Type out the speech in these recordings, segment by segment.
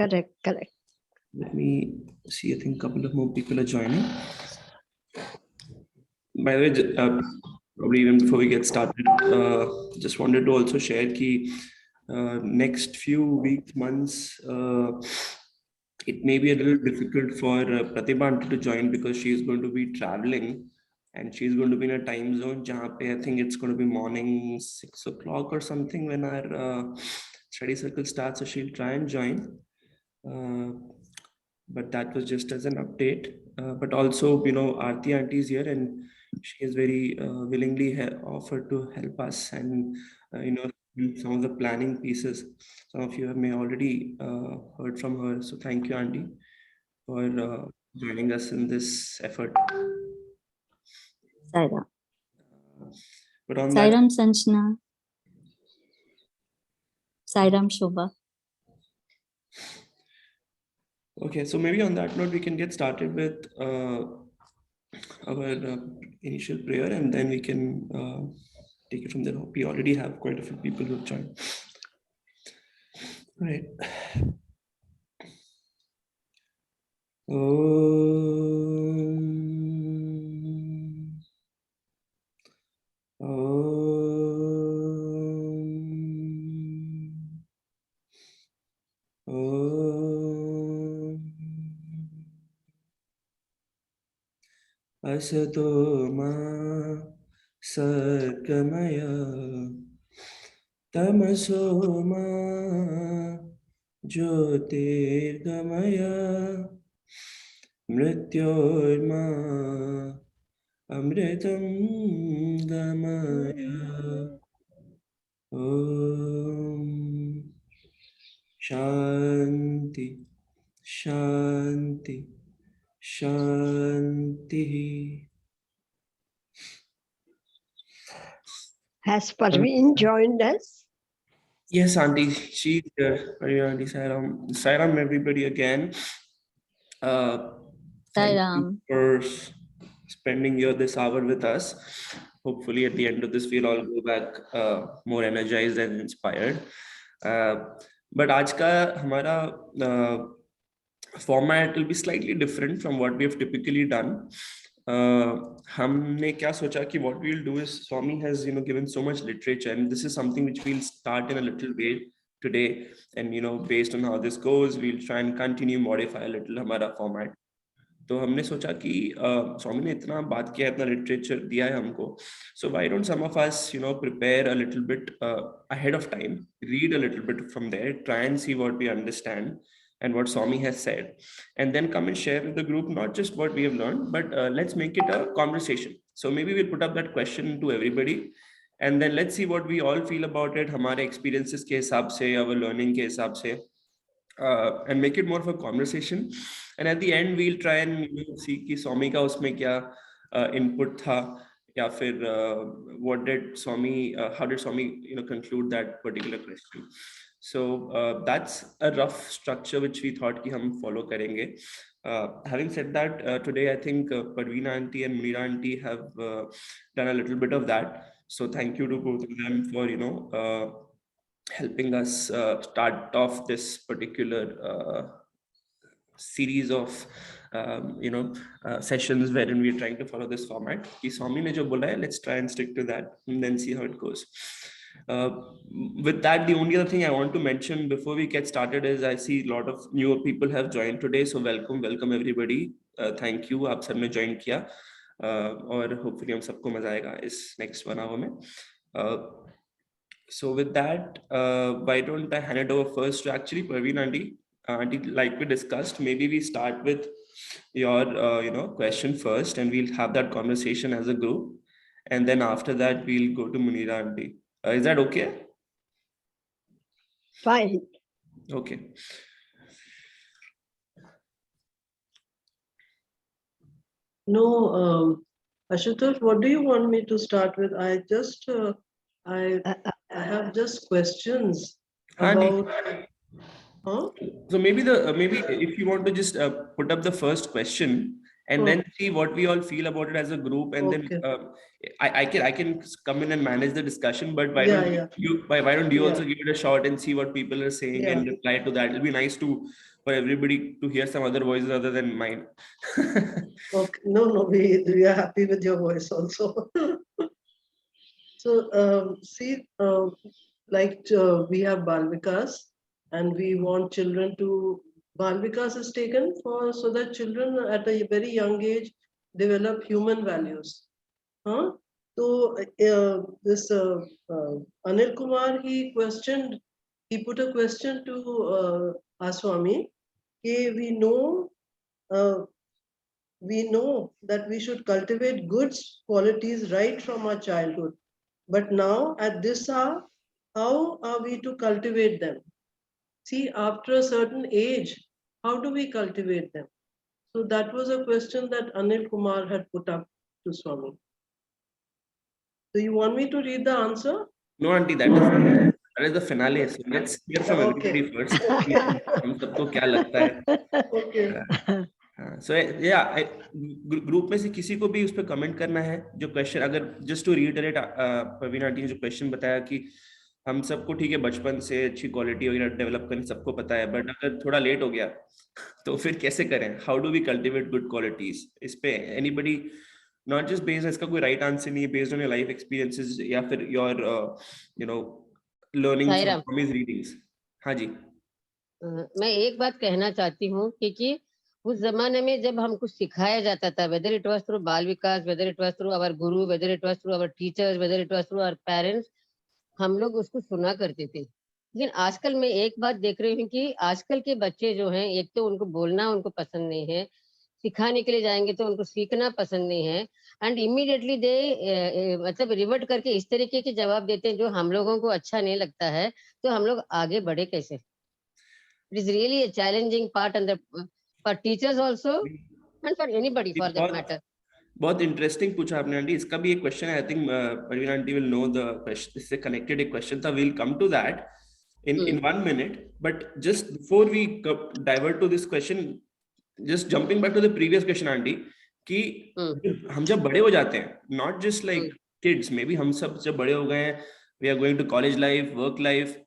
Correct. Let me see. I think a couple of more people are joining. By the way, probably even before we get started, just wanted to also share that next few weeks, months, it may be a little difficult for Pratibha aunty to join because she is going to be traveling and she's going to be in a time zone. Jahan pe I think it's going to be morning 6 o'clock or something when our study circle starts. So she'll try and join. But that was just as an update. But also, Aarti aunty is here and she is very willingly offered to help us and, in some of the planning pieces. Some of you may already heard from her. So thank you, aunty, for joining us in this effort. Sairam. But on Sairam Sanchna. Sairam Shobha. Okay, so maybe on that note, we can get started with our initial prayer and then we can take it from there. We already have quite a few people who have joined. All right. Asato ma sargamaya tamaso ma jyotirgamaya mrityorma amritam gamaya. Om Shanti Shanti Shanti. Has Parveen joined us? Yes, auntie, she's here. Auntie Sairam. Sairam, everybody again. Thank you for spending this hour with us. Hopefully at the end of this, we'll all go back more energized and inspired. But आज का हमारा format will be slightly different from what we have typically done. हमने क्या सोचा कि what we'll do is Swami has given so much literature and this is something which we'll start in a little way today and based on how this goes we'll try and continue modify a little हमारा format. तो हमने सोचा कि स्वामी ने इतना बात किया इतना लिटरेचर दिया है हमको so why don't some of us prepare a little bit ahead of time, read a little bit from there, try and see what we understand and what Swami has said and then come and share with the group not just what we have learned but let's make it a conversation. So maybe we'll put up that question to everybody and then let's see what we all feel about it हमारे experiences के हिसाब से our learning के हिसाब से and make it more of a conversation and at the end we'll try and see कि Swami का उसमें क्या input था या फिर what did Swami how did Swami conclude that particular question. So that's a rough structure which we thought कि हम follow करेंगे. Having said that, today I think Parveena aunty and Munira aunty have done a little bit of that. So thank you to both of them for helping us start off this particular series of sessions wherein we're trying to follow this format. Ki Swami ne jo bola hai, let's try and stick to that and then see how it goes. With that, the only other thing I want to mention before we get started is I see a lot of newer people have joined today. So welcome everybody. Thank you. आप सब ने join किया और hopefully हम सबको मजा आएगा इस next 1 hour में. So with that, why don't I hand it over first to actually Parveen aunty. Aunty, like we discussed, maybe we start with your question first and we'll have that conversation as a group and then after that we'll go to Munira aunty. Is that okay? Fine. Okay. No, Ashutosh, what do you want me to start with? I just I have just questions about. Huh? So maybe if you want to just put up the first question and then see what we all feel about it as a group, and then I can come in and manage the discussion, but why don't you also give it a shot and see what people are saying and reply to that? It'll be nice for everybody to hear some other voices other than mine. Okay, no, we are happy with your voice also. So see, we have Bal Vikas, and we want children to, Bal Vikas is taken so that children at a very young age develop human values. Huh? So this Anil Kumar, he put a question to Aswami. We know that we should cultivate good qualities right from our childhood. But now at this hour, how are we to cultivate them? See, after a certain age, how do we cultivate them? So that was a question that Anil Kumar had put up to Swami. Do you want me to read the answer? No, auntie, that is the finale. So let's hear from everybody first. हम सबको क्या लगता है? Okay. So yeah, group में से किसी को भी उस पर कमेंट करना है जो क्वेश्चन, अगर just to reiterate Praveen aunty ने जो क्वेश्चन बताया कि हम सबको ठीक है बचपन से अच्छी क्वालिटी वगैरह डेवलप करनी सबको पता है, बट अगर थोड़ा लेट हो गया तो फिर कैसे करें? How do we cultivate good qualities? इस पे एनीबडी, नॉट जस्ट बेस्ड, इसका कोई राइट आंसर नहीं है, based on your life experiences या फिर your learning from his readings. हाँ जी. मैं एक बात कहना चाहती हूँ कि उस जमाने में जब हमको सिखाया जाता था, weather it was through Bal Vikas, whether it was through our guru, whether it was through our teachers, whether it was through our parents, हम लोग उसको सुना करते थे. लेकिन आजकल मैं एक बात देख रही हूँ कि आजकल के बच्चे जो हैं, एक तो उनको बोलना उनको पसंद नहीं है, सिखाने के लिए जाएंगे तो उनको सीखना पसंद नहीं है, एंड इमीडिएटली दे मतलब रिवर्ट करके इस तरीके के जवाब देते हैं जो हम लोगों को अच्छा नहीं लगता है. तो हम लोग आगे बढ़े कैसे? It is really a challenging part, and for teachers also, and for anybody for that matter. बहुत इंटरेस्टिंग पूछा आपने आंटी. इसका भी एक क्वेश्चन है, I think Praveen aunty will know the question, इससे कनेक्टेड एक क्वेश्चन था. We'll come to that in 1 minute, but just before we divert to this question, just jumping back to the previous question aunty, कि हम जब बड़े हो जाते हैं, not just like kids, maybe हम सब जब बड़े हो गए हैं, we are going to college life, work life,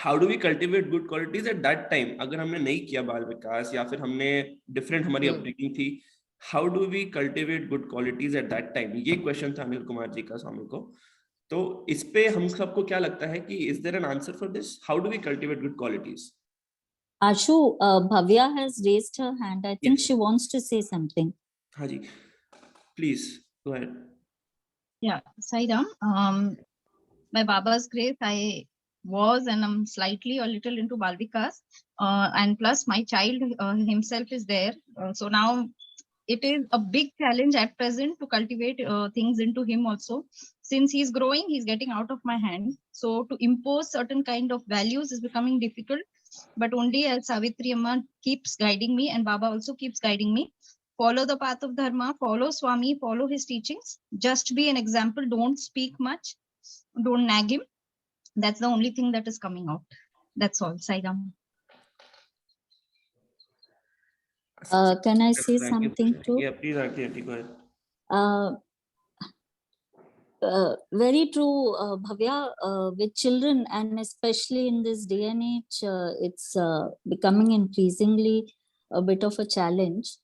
how do we cultivate good qualities at that time? अगर हमने नहीं किया बाल विकास या फिर हमने different हमारी upbringing थी, how do we cultivate good qualities at that time? ये क्वेश्चन था अनिल कुमार जी का स्वामी को. तो इस पे हम सबको क्या लगता है कि is there an answer for this? How do we cultivate good qualities? Ashu, Bhavya has raised her hand. I think she wants to say something. हाँ जी, please go ahead. Yeah, Sairam, by Baba's grace, I was and I'm slightly a little into Bal Vikas, and plus my child himself is there. So now it is a big challenge at present to cultivate things into him also. Since he's growing, he's getting out of my hand. So to impose certain kind of values is becoming difficult. But only as Savitri Amma keeps guiding me, and Baba also keeps guiding me. Follow the path of Dharma, follow Swami, follow his teachings. Just be an example. Don't speak much. Don't nag him. That's the only thing that is coming out. That's all. Sairam. Can I say something too? Yeah, please, auntie, go ahead. Very true, Bhavya. With children, and especially in this day and age, it's becoming increasingly a bit of a challenge.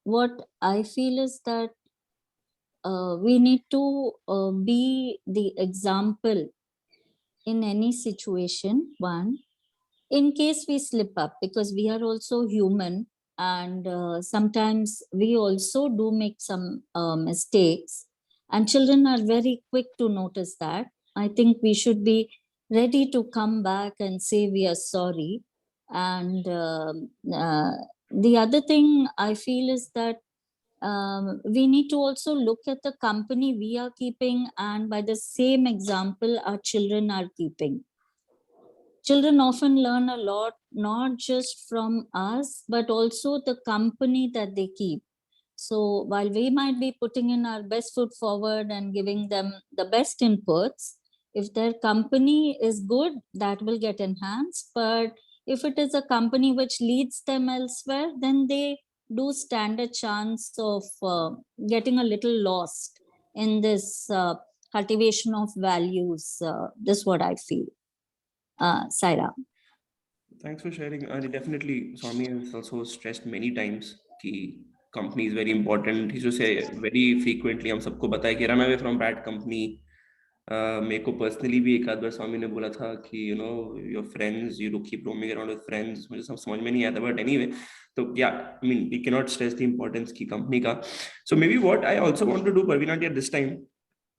What I feel is that we need to be the example in any situation, one, in case we slip up, because we are also human, and sometimes we also do make some mistakes, and children are very quick to notice that. I think we should be ready to come back and say we are sorry. And the other thing I feel is that we need to also look at the company we are keeping, and by the same example our children are keeping. Children often learn a lot, not just from us, but also the company that they keep. So while we might be putting in our best foot forward and giving them the best inputs, if their company is good, that will get enhanced. But if it is a company which leads them elsewhere, then they do stand a chance of getting a little lost in this cultivation of values. This is what I feel. Saira. Thanks for sharing. And definitely, Swami has also stressed many times कि company is very important. He used to say very frequently, हम सबको बताया कि run away from bad company. मेरे को personally भी एक आध बार स्वामी ने बोला था कि your friends you keep roaming around with friends, मुझे सब समझ में नहीं आता, बट एनीवे, तो या I mean we can not stress the importance की कंपनी का. So maybe what I also want to do Parveen aunty at this time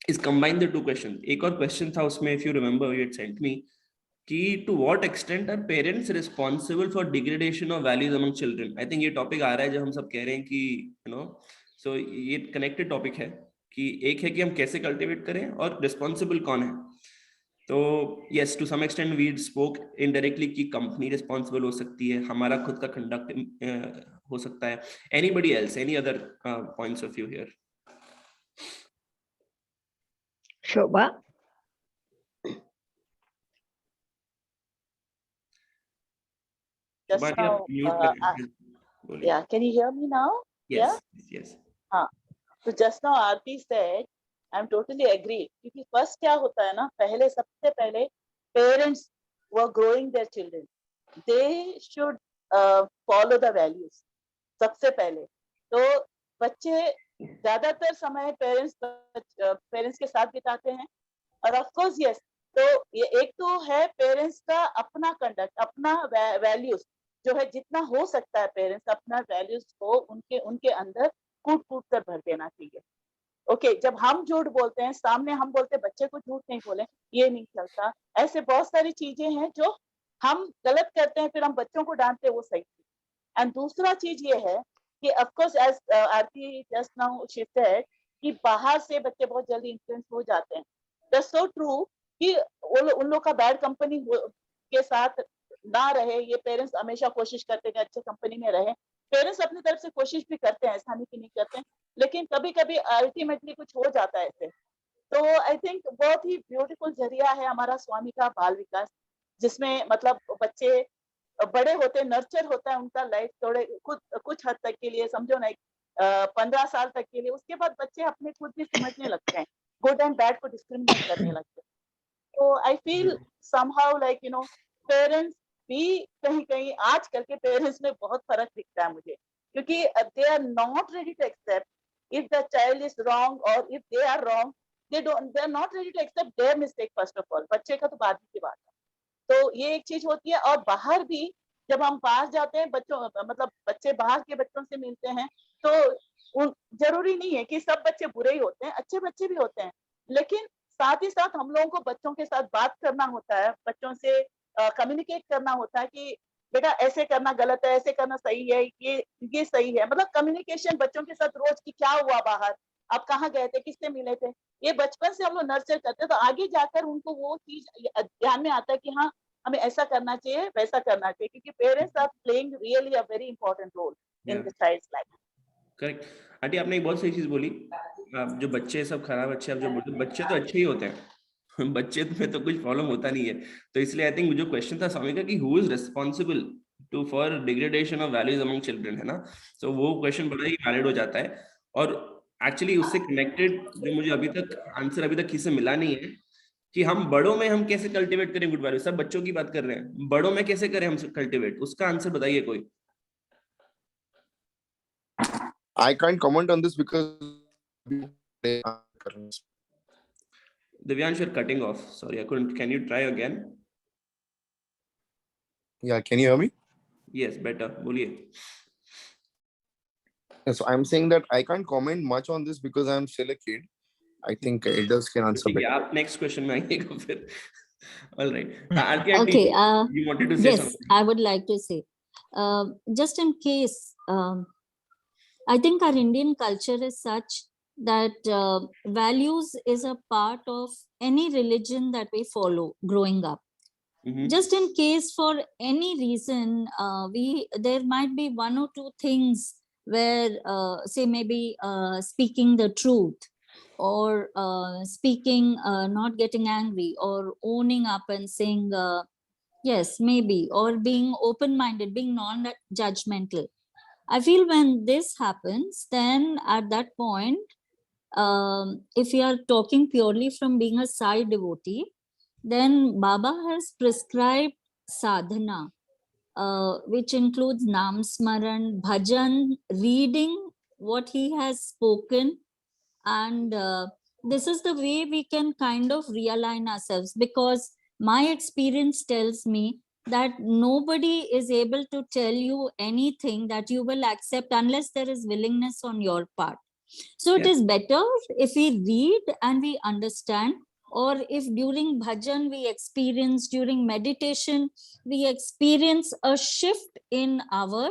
is combine the two question. एक और क्वेश्चन था उसमें, if you remember you had sent me, कि to what extent are parents responsible for degradation of values among children. I think ये topic आ रहा है जब हम सब कह रहे हैं कि सो ये कनेक्टेड टॉपिक है कि एक है कि हम कैसे कल्टिवेट करें और रिस्पॉन्सिबल कौन है. तो yes, to some extent we spoke indirectly कि कंपनी रिस्पॉन्सिबल हो सकती है, हमारा खुद का कंडक्ट हो सकता है. Anybody else, any other points of view here? Shobha. Just But now, yeah, can you hear me now? yes, yes. So just now Aarti said, I'm totally agree. क्योंकि first क्या होता है ना, पहले सबसे पहले parents were growing their children. They should follow the values. सबसे पहले तो बच्चे ज्यादातर समय पेरेंट्स के साथ बिताते हैं. और ऑफ कोर्स यस, तो ये एक तो है पेरेंट्स का अपना कंडक्ट, अपना वैल्यूज जो है, जितना हो सकता है पेरेंट्स अपना वैल्यूज को उनके अंदर कूट कूट कर भर देना चाहिए. ओके, जब हम झूठ बोलते हैं सामने, हम बोलते बच्चे को झूठ नहीं बोले, ये नहीं चलता. ऐसे बहुत सारी चीजें हैं जो हम गलत करते हैं, फिर हम बच्चों को डांटते हैं, वो सही. एंड दूसरा चीज ये है कि of course as Aarti just now she said कि बाहर से बच्चे बहुत जल्दी इन्फ्लुएंस हो जाते हैं. दैट्स सो ट्रू कि उन लोग का बैड कंपनी के साथ ना रहे. ये पेरेंट्स हमेशा कोशिश करते हैं अच्छे कंपनी में रहे. पेरेंट्स अपनी तरफ से कोशिश भी करते हैं, ऐसा नहीं कि नहीं करते हैं, लेकिन कभी कभी अल्टीमेटली कुछ हो जाता है ऐसे. तो आई थिंक बहुत ही ब्यूटीफुल जरिया है हमारा स्वामी का बाल विकास, जिसमें मतलब बच्चे बड़े होते, नर्चर होता है उनका लाइफ थोड़े कुछ हद तक के लिए, समझो ना 15 साल तक के लिए. उसके बाद बच्चे अपने खुद भी समझने लगते हैं, गुड एंड बैड को डिस्क्रिमिनेट करने लगते हैं. तो I feel somehow like parents भी कहीं आजकल के पेरेंट्स में बहुत फर्क दिखता है मुझे, क्योंकि they are not ready to accept if the child is wrong, और if they are wrong they are not ready to accept their mistake first of all. बच्चे का तो बाद की बात है. तो ये एक चीज होती है. और बाहर भी जब हम बाहर जाते हैं, मतलब बच्चे बाहर के बच्चों से मिलते हैं, तो जरूरी नहीं है कि सब बच्चे बुरे ही होते हैं, अच्छे बच्चे भी होते हैं. लेकिन साथ ही साथ हम लोगों को बच्चों के साथ बात करना होता है, बच्चों से कम्युनिकेट करना होता है कि बेटा ऐसे करना गलत है, ऐसे करना सही है, ये सही है. मतलब कम्युनिकेशन बच्चों के साथ रोज की, क्या हुआ बाहर, आप कहाँ गए थे, किससे मिले थे, ये बचपन से हम लोग नर्चर करते हैं. तो आगे जाकर उनको वो चीज ध्यान में आता है कि हाँ हमें ऐसा करना चाहिए, वैसा करना चाहिए, क्योंकि parents are playing really a very important role in the child's life. Correct aunty, आपने एक बहुत सही चीज बोली. जो बच्चे सब खराब अच्छे, आप जो बोलते, बच्चे तो अच्छे ही होते हैं, बच्चे में तो कुछ प्रॉब्लम होता नहीं है. तो इसलिए आई थिंक जो क्वेश्चन था स्वामी का कि who is responsible to for degradation of values among children, है ना. तो वो क्वेश्चन बड़ा ही वैलिड हो जाता है. और एक्चुअली उससे कनेक्टेड जो मुझे अभी तक आंसर अभी तक किसी से मिला नहीं है कि हम बड़ों में हम कैसे कल्टिवेट करें गुड वैल्यू. सब बच्चों की बात कर रहे हैं, बड़ों में कैसे करें हम कल्टिवेट, उसका आंसर बताइए कोई. I can't comment on this because Divyansh, you're cutting off. Sorry, I couldn't. Can you try again? yeah, can you hear me? Yes, better. बोलिए. So I'm saying that I can't comment much on this because I'm still a kid. I think elders can answer ठीक है, better. आप next question में आइएगा फिर. All right. Aarti aunty, Okay. you wanted to say Yes, something. I would like to say, just in case, I think our Indian culture is such that values is a part of any religion that we follow growing up. Mhm. Just in case for any reason, there might be one or two things where, say maybe speaking the truth, or speaking, not getting angry, or owning up and saying yes, maybe, or being open-minded, being non-judgmental. I feel when this happens, then at that point, if we are talking purely from being a Sai devotee, then Baba has prescribed sadhana, which includes Nam Smaran, Bhajan, reading what he has spoken. And this is the way we can kind of realign ourselves, because my experience tells me that nobody is able to tell you anything that you will accept unless there is willingness on your part. So it is better if we read and we understand, or if during bhajan we experience, during meditation, we experience a shift in our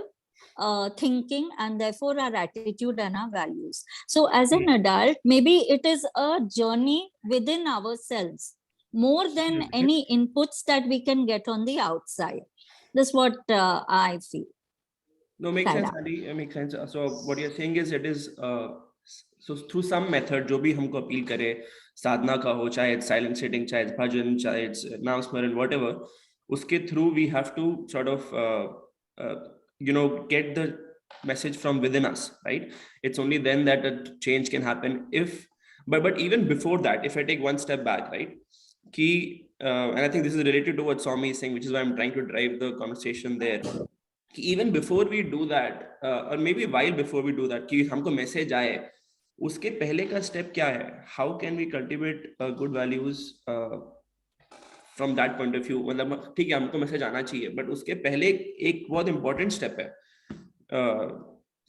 thinking and therefore our attitude and our values. So as an adult, maybe it is a journey within ourselves more than any inputs that we can get on the outside. That's what I feel. No, makes sense, Saira. Adi. It makes sense. So what you're saying is it is so through some method जो भी हमको appeal करे, साधना का हो, चाहे it's silent sitting, चाहे it's bhajan, चाहे it's नाम स्मरण, whatever, उसके through we have to sort of get the message from within us, right? It's only then that a change can happen. But even before that, if I take one step back, right? And I think this is related to what Swami is saying, which is why I'm trying to drive the conversation there. Even before we do that, or maybe while before we do that, कि हमको message आए, उसके पहले का step क्या है? How can we cultivate good values from that point of view? मतलब ठीक है, हमको message आना चाहिए, but उसके पहले एक बहुत important step है.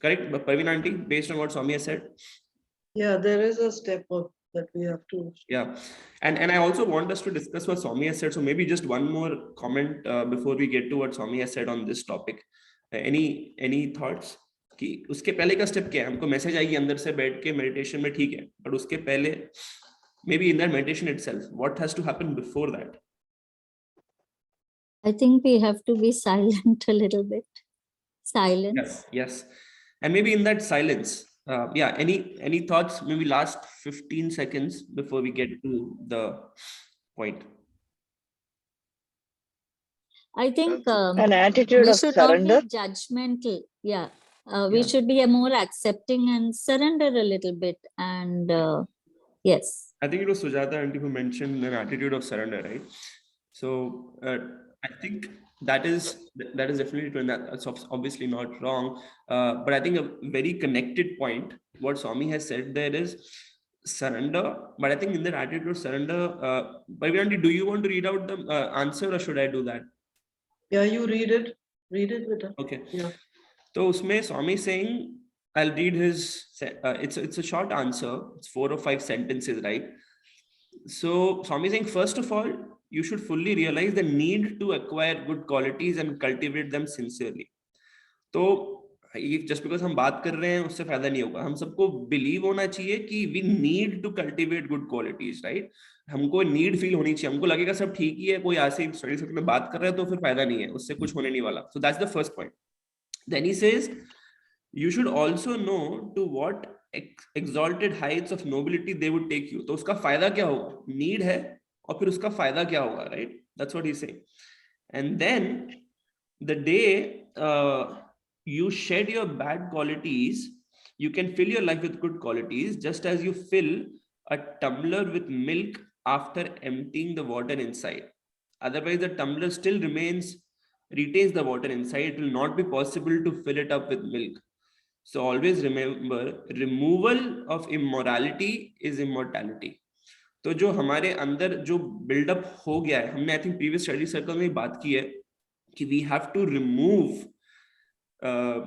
Correct, Parveen aunty, based on what Swami has said? Yeah, there is a step of that we have to. Yeah, and I also want us to discuss what Swami has said. So maybe just one more comment before we get to what Swami has said on this topic. Any thoughts? कि उसके पहले का step क्या है? हमको message आएगी अंदर से बैठ के मेडिटेशन में, ठीक है, but उसके पहले maybe in that meditation itself, what has to happen before that? I think we have to be silent a little bit. Silence. Yes. And maybe in that silence, any thoughts, maybe last 15 seconds before we get to the point? I think An attitude we of should surrender. not be judgmental. We should be a more accepting and surrender a little bit. And yes. I think it was Sujata aunty who mentioned an attitude of surrender, right? So I think that is definitely true, and that's obviously not wrong. But I think a very connected point, what Swami has said there is surrender. But I think in that attitude of surrender, Parveen aunty, do you want to read out the answer, or should I do that? Yeah, you read it. Read it, beta. Okay. Yeah. So usme Swami is saying, I'll read his. It's a short answer. It's 4 or 5 sentences, right? So Swami is saying, first of all, you should fully realize the need to acquire good qualities and cultivate them sincerely. तो just because हम बात कर रहे हैं उससे फायदा नहीं होगा. हम सबको believe होना चाहिए कि we need to cultivate good qualities, right? हमको need feel होनी चाहिए. हमको लगेगा सब ठीक ही है, कोई ऐसे ही स्टडी सर्कल में बात कर रहा है तो फिर फायदा नहीं है, उससे कुछ होने नहीं वाला. So that's the first point. Then he says, you should also know to what exalted heights of nobility they would take you. तो उसका फायदा क्या होगा? Need है और फिर उसका फायदा क्या होगा, right? That's what he's saying. And then the day you shed your bad qualities, you can fill your life with good qualities, just as you fill a tumbler with milk after emptying the water inside. Otherwise, the tumbler still retains the water inside. It will not be possible to fill it up with milk. So always remember, removal of immorality is immortality. तो जो हमारे अंदर जो buildup हो गया है, हमने I think previous study circle में बात की है कि we have to remove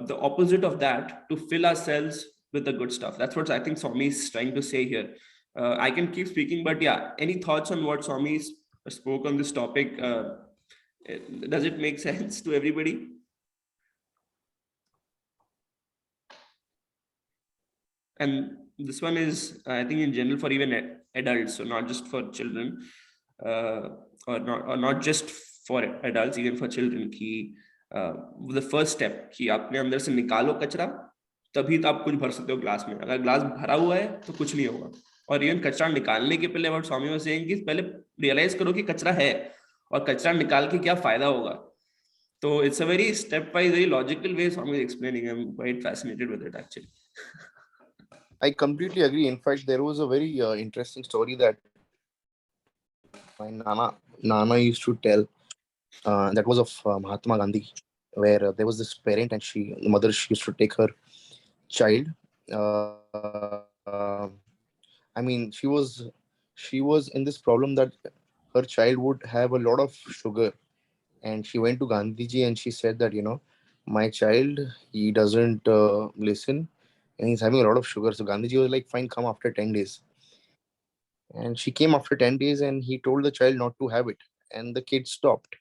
the opposite of that to fill ourselves with the good stuff. That's what I think Swami is trying to say here. I can keep speaking, but yeah, any thoughts on what Swami spoke on this topic? Does it make sense to everybody? And this one is, I think, in general for even adults, so not just for children, or not just for adults, even for children. कि the first step कि अपने अंदर से निकालो कचरा, तभी तो आप कुछ भर सकते हो ग्लास में. अगर ग्लास भरा हुआ है तो कुछ नहीं होगा. और इवन कचरा निकालने के पहले व्हाट स्वामी वाज सेइंग कि पहले रियलाइज करो कि कचरा है और कचरा निकाल के क्या फायदा होगा. So it's a very stepwise, very logical way Swami is explaining. I'm quite fascinated with it actually. I completely agree. In fact, there was a very interesting story that my Nana used to tell. That was of Mahatma Gandhi, where there was this parent, and the mother, she used to take her child. I mean, she was in this problem that her child would have a lot of sugar, and she went to Gandhiji and she said that, my child, he doesn't listen, and he's having a lot of sugar. So Gandhiji was like, fine, come after 10 days. And she came after 10 days, and he told the child not to have it, and the kid stopped.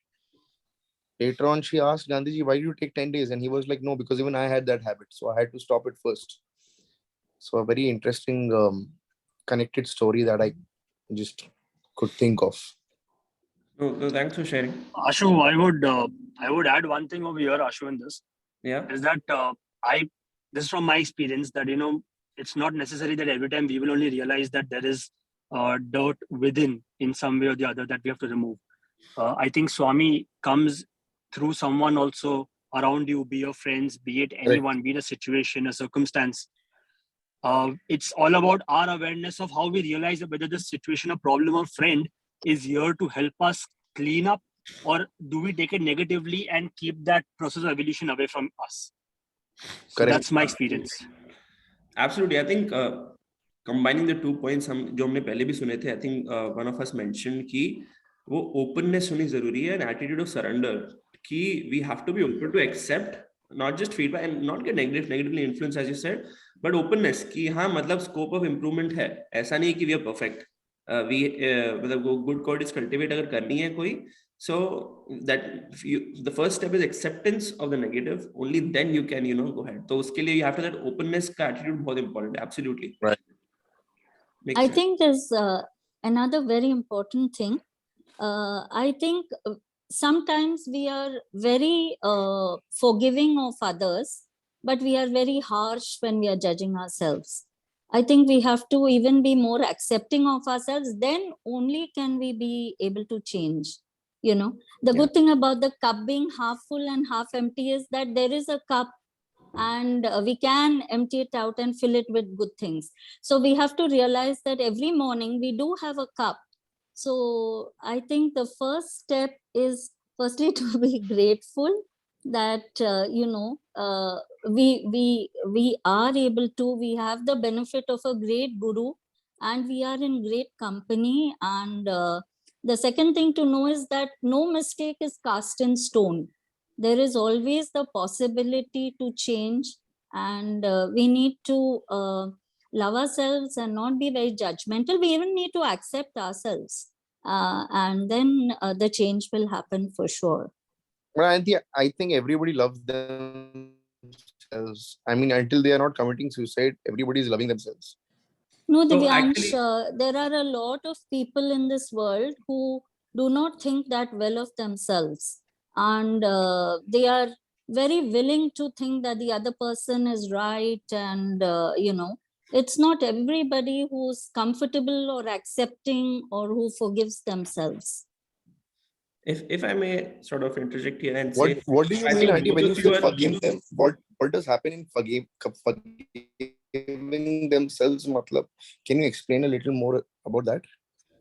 Later on, she asked Gandhiji, why did you take 10 days? And he was like, no, because even I had that habit. So I had to stop it first. So a very interesting connected story that I just could think of. No, thanks for sharing. Ashu, I would add one thing over here, Ashu, in this Yeah. is that this is from my experience that it's not necessary that every time we will only realize that there is dirt within in some way or the other that we have to remove. I think Swami comes through someone also around you, be your friends, be it anyone, be it a situation, a circumstance. It's all about our awareness of how we realize whether the situation, a problem, or friend is here to help us clean up, or do we take it negatively and keep that process of evolution away from us. So Correct. that's my experience. Absolutely. I think combining the 2 points जो हमने पहले भी सुने थे, I think one of us mentioned कि वो openness होनी जरूरी है, an attitude of surrender, कि we have to be open to accept not just feedback and not get negatively influenced, as you said, but openness कि हाँ मतलब scope of improvement है, ऐसा नहीं कि we are perfect. मतलब good qualities cultivate अगर करनी है कोई, so that the first step is acceptance of the negative. Only then you can go ahead. So uske liye you have to that openness ka attitude बहुत important. Absolutely. Right. I think there's another very important thing. I think sometimes we are very forgiving of others, but we are very harsh when we are judging ourselves. I think we have to even be more accepting of ourselves. Then only can we be able to change. The good thing about the cup being half full and half empty is that there is a cup, and we can empty it out and fill it with good things. So we have to realize that every morning we do have a cup. So I think the first step is firstly to be grateful that we are able to, we have the benefit of a great guru, and we are in great company. And the second thing to know is that no mistake is cast in stone. There is always the possibility to change, and we need to love ourselves and not be very judgmental. We even need to accept ourselves, and then the change will happen for sure. Well, I think everybody loves themselves. I mean, until they are not committing suicide, everybody is loving themselves. No, So Divyansh, there are a lot of people in this world who do not think that well of themselves, and they are very willing to think that the other person is right, and it's not everybody who's comfortable or accepting or who forgives themselves. If I may sort of interject here and What say, What do you I mean, think Auntie, both when you of say you are forgive them? What does happen in forgiving themselves? Matlab, can you explain a little more about that?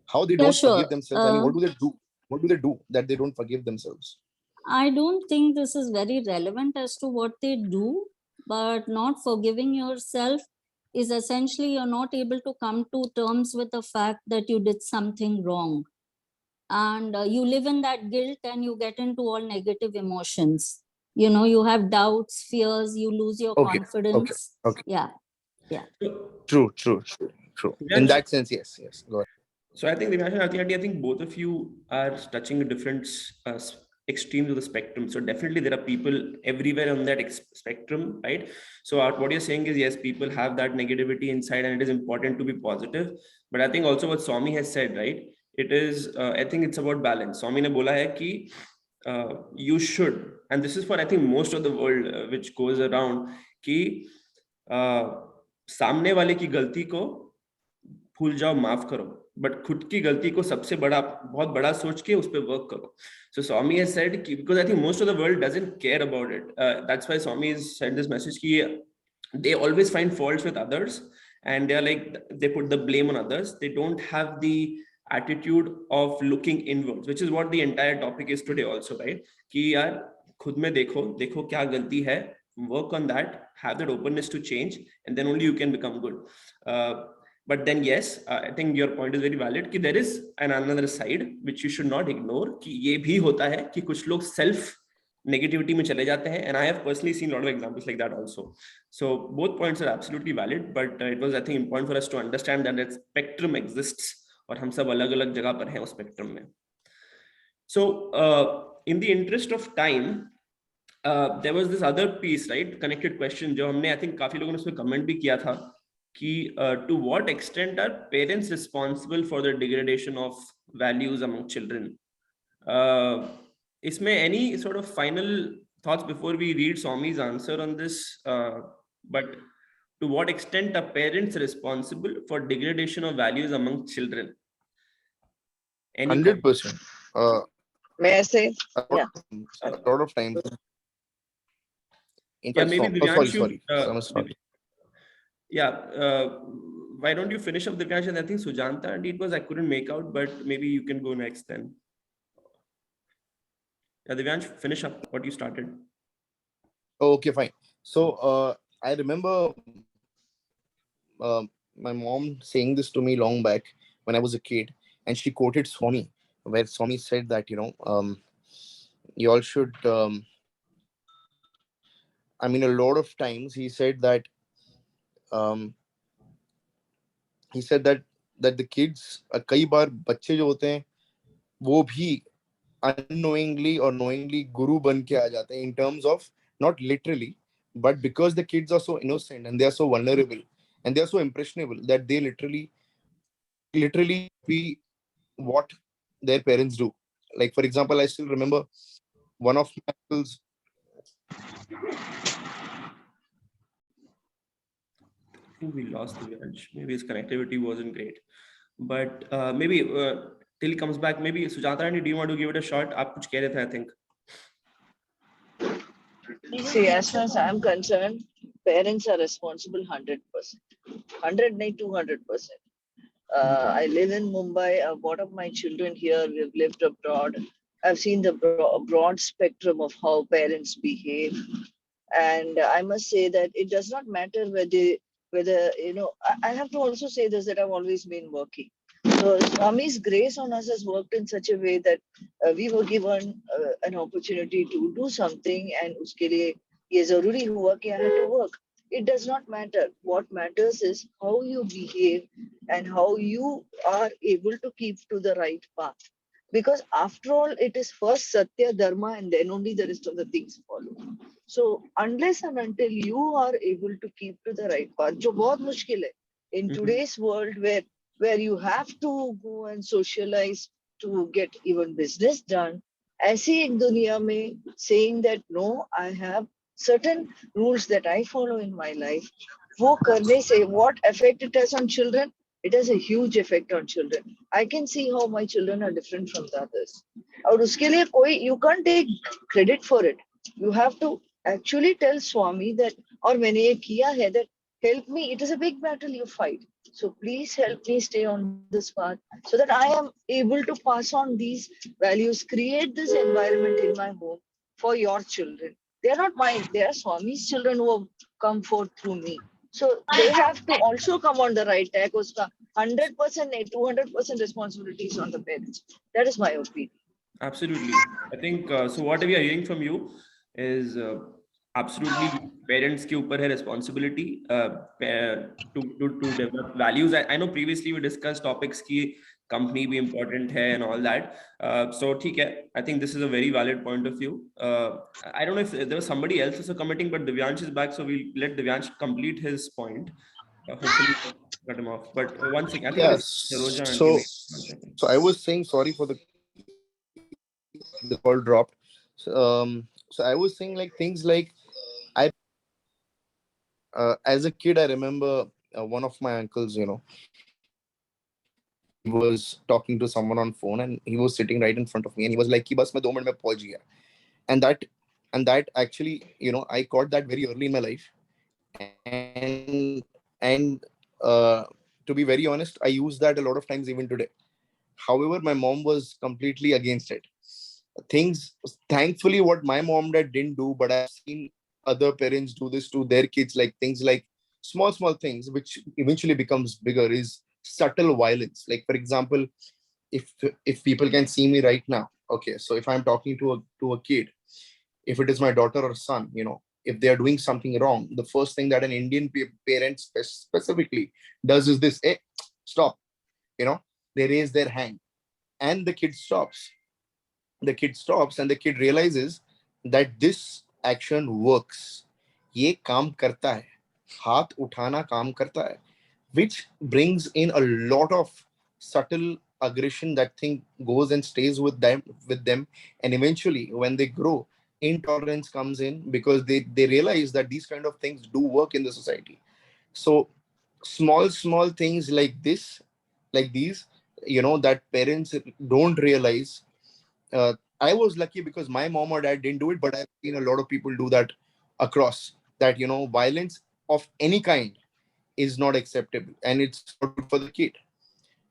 How they don't sure. forgive themselves? I mean, what do they do? What do they do that they don't forgive themselves? I don't think this is very relevant as to what they do, but not forgiving yourself is essentially you're not able to come to terms with the fact that you did something wrong. And you live in that guilt and you get into all negative emotions. You have doubts, fears, you lose your confidence. Okay. Yeah. True. In that sense, yes. Go ahead. So I think Divyanshu, I think both of you are touching different extremes of the spectrum. So definitely there are people everywhere on that spectrum, right? So what you're saying is, yes, people have that negativity inside, and it is important to be positive. But I think also what Swami has said, right? It is, I think it's about balance. Swami ne bola hai ki you should, and this is for I think most of the world which goes around, कि सामने वाले की गलती को भूल जाओ, माफ करो. बट खुद की गलती को सबसे बड़ा, बहुत बड़ा सोच के उस पर वर्क करो. So Swami has said, because I think most of the world doesn't care about it. That's why Swami has said this message ki they always find faults with others, and they're like, they put the blame on others. They don't have the attitude of looking inwards, which is what the entire topic is today also, right? कि यार खुद में देखो क्या गलती है, work on that, have that openness to change, and then only you can become good. But then yes, I think your point is very valid कि there is another side which you should not ignore, कि ये भी होता है कि कुछ लोग self negativity में चले जाते हैं, and I have personally seen a lot of examples like that also. So both points are absolutely valid, but it was, I think, important for us to understand that that spectrum exists और हम सब अलग अलग जगह पर हैं उस spectrum में. So in the interest of time, there was this other piece, right, connected question जो हमने, I think, काफी लोगों ने उसमें कमेंट भी किया था कि to what extent are parents responsible for the degradation of values among children? Isme any sort of final thoughts before we read Swami's answer on this? But to what extent are parents responsible for degradation of values among children? 100%. May I say? A lot of times. In Yeah, fact, maybe sorry. Divyanshu, Sorry. Yeah, why don't you finish up Divyanshu? And I think Sujanta and it was, I couldn't make out, but maybe you can go next then. Yeah, Divyanshu, finish up what you started. Okay, fine. So I remember my mom saying this to me long back when I was a kid, and she quoted Swami, where Swami said that, you all should, I mean, a lot of times he said that, that the kids, कई बार बच्चे जो होते हैं वो भी unknowingly or knowingly guru ban ke aa jate hain, in terms of not literally, but because the kids are so innocent and they are so vulnerable and they are so impressionable that they literally be what their parents do. Like, for example, I still remember one of my uncles. I think we lost Divyanshu. Maybe his connectivity wasn't great, but maybe till he comes back, maybe Sujata, do you want to give it a shot? आप कुछ कह रहे थे, I think. See, as far as I'm concerned, parents are responsible 100%. 100, nahi 200%. I live in Mumbai. I've brought up my children here. We've lived abroad. I've seen the broad spectrum of how parents behave. And I must say that it does not matter whether I have to also say this, that I've always been working. So Swami's grace on us has worked in such a way that we were given an opportunity to do something, and uske liye ye zaruri hua ki I had to work. It does not matter. What matters is how you behave and how you are able to keep to the right path. Because after all, it is first Satya, Dharma, and then only the rest of the things follow. So unless and until you are able to keep to the right path, jo bahut mushkil hai in today's world where you have to go and socialize to get even business done. ऐसी एक दुनिया में saying that no, I have certain rules that I follow in my life, वो करने से what effect it has on children? It has a huge effect on children. I can see how my children are different from the others. और उसके लिए कोई, you can't take credit for it. You have to actually tell Swami that, और मैंने ये किया है, that help me. It is a big battle you fight. So please help me stay on this path so that I am able to pass on these values, create this environment in my home for your children. They are not mine. They are Swami's children who have come forth through me. So they have to also come on the right track. Uska 100%, 200% responsibilities on the parents. That is my opinion. Absolutely. I think so. What we are hearing from you is absolutely parents के ऊपर है responsibility to develop values. I know previously we discussed topics की company भी important है and all that. So ठीक है. I think this is a very valid point of view. I don't know if there was somebody else also commenting, but Divyansh is back, so we'll let Divyansh complete his point. Hopefully cut him off. But one thing, I think Yeah. Saroja and So I was saying, sorry for the call dropped. So I was saying, like, things like, as a kid, I remember one of my uncles, he was talking to someone on phone, and he was sitting right in front of me, and he was like, "Ki bas main 2 minute mein pahunch gaya." And that actually, I caught that very early in my life, and to be very honest, I use that a lot of times even today. However, my mom was completely against it. Things, thankfully, what my mom and dad didn't do, but I've seen other parents do this to their kids, like things like small things which eventually becomes bigger, is subtle violence. Like, for example, if people can see me right now, okay, so if I'm talking to a kid, if it is my daughter or son, if they are doing something wrong, the first thing that an Indian parent specifically does is this: hey, stop. They raise their hand, and the kid stops and the kid realizes that this action works. ये काम करता है, हाथ उठाना काम करता है, which brings in a lot of subtle aggression that thing goes and stays with them. And eventually when they grow, intolerance comes in because they realize that these kind of things do work in the society. So small things like this, like these, that parents don't realize. I was lucky because my mom or dad didn't do it, but I've seen a lot of people do that across. That violence of any kind is not acceptable, and it's not good for the kid.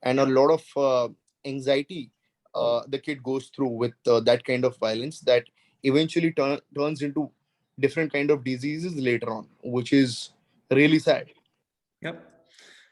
And a lot of anxiety the kid goes through with that kind of violence, that eventually turns into different kind of diseases later on, which is really sad. Yep.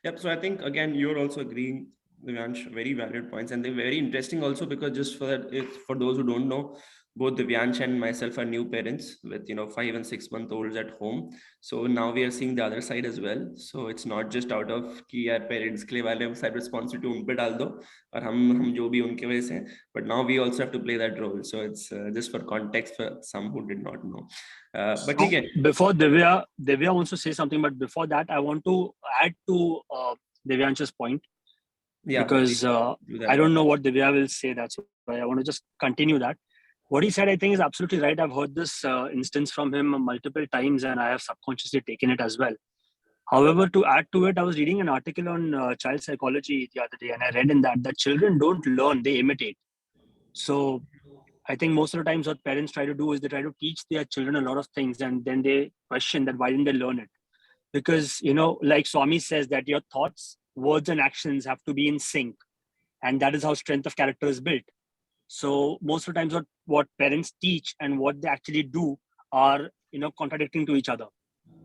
Yep. So I think again, you're also agreeing, Divyansh, very valid points, and they're very interesting also because just for that, if for those who don't know, both Divyansh and myself are new parents with 5 and 6 month olds at home. So now we are seeing the other side as well. So it's not just out of कि यार parents के लिए वाले side responsibility उन पे डाल दो और हम जो भी उनके वजह से, but now we also have to play that role. So it's just for context for some who did not know. But So before Divya wants to say something, but before that, I want to add to Divyansh's point, because I don't know what Divya will say. That's why I want to just continue that. What he said, I think, is absolutely right. I've heard this instance from him multiple times, and I have subconsciously taken it as well. However, to add to it, I was reading an article on child psychology the other day, and I read in that children don't learn, they imitate. So I think most of the times what parents try to do is they try to teach their children a lot of things, and then they question that why didn't they learn it? Because, like Swami says, that your thoughts, words, and actions have to be in sync. And that is how strength of character is built. So most of the times what parents teach and what they actually do are, contradicting to each other.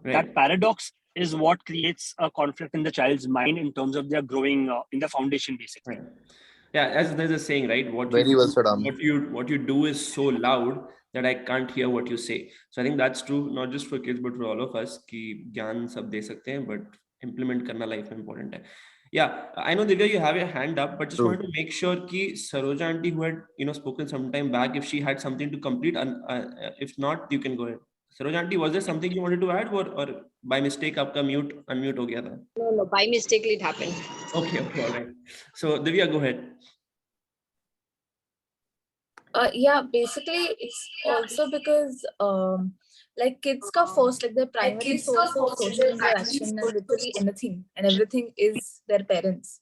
Right. That paradox is what creates a conflict in the child's mind in terms of their growing in the foundation, basically. Right. Yeah, as there's a saying, right? What you do is so loud that I can't hear what you say. So I think that's true, not just for kids, but for all of us. कि ज्ञान सब दे सकते हैं, but implement करना life में important है. Yeah, I know Divya, you have your hand up, but just wanted to make sure कि Saroja aunty, who had spoken some time back, if she had something to complete, and if not, you can go ahead. Saroja aunty, was there something you wanted to add, or by mistake आपका unmute हो गया था? No, by mistake it happened. Okay, all right. So Divya, go ahead. Yeah, basically it's also because like kids ka first, like their primary source of social interaction and literally anything and everything is their parents.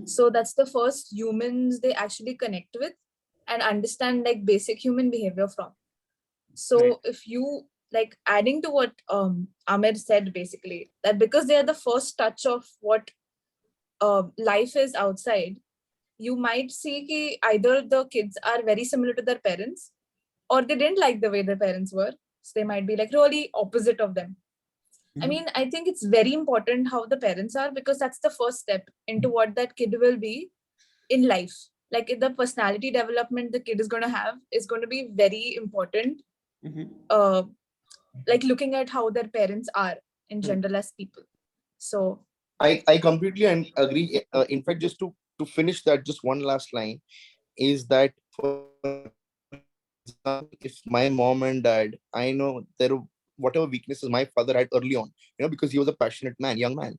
So that's the first humans they actually connect with and understand like basic human behavior from. So if you like adding to what Amir said, basically that because they are the first touch of what life is outside, you might see ki either the kids are very similar to their parents or they didn't like the way their parents were. So they might be like really opposite of them. I mean, I think it's very important how the parents are, because that's the first step into what that kid will be in life. Like the personality development the kid is going to have is going to be very important. Like looking at how their parents are in general as people. So I completely agree. In fact, just to finish that, just one last line is that, for example, if my mom and dad, I know whatever weaknesses my father had early on, because he was a passionate man, young man.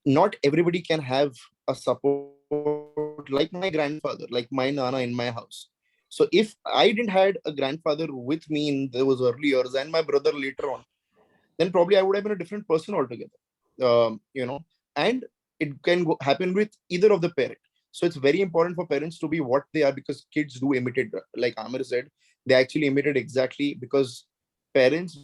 Not everybody can have a support like my grandfather, like my nana in my house. So if I didn't had a grandfather with me in those early years and my brother later on, then probably I would have been a different person altogether. And it can happen with either of the parent. So it's very important for parents to be what they are, because kids do imitate, like Amir said, they actually imitate exactly, because parents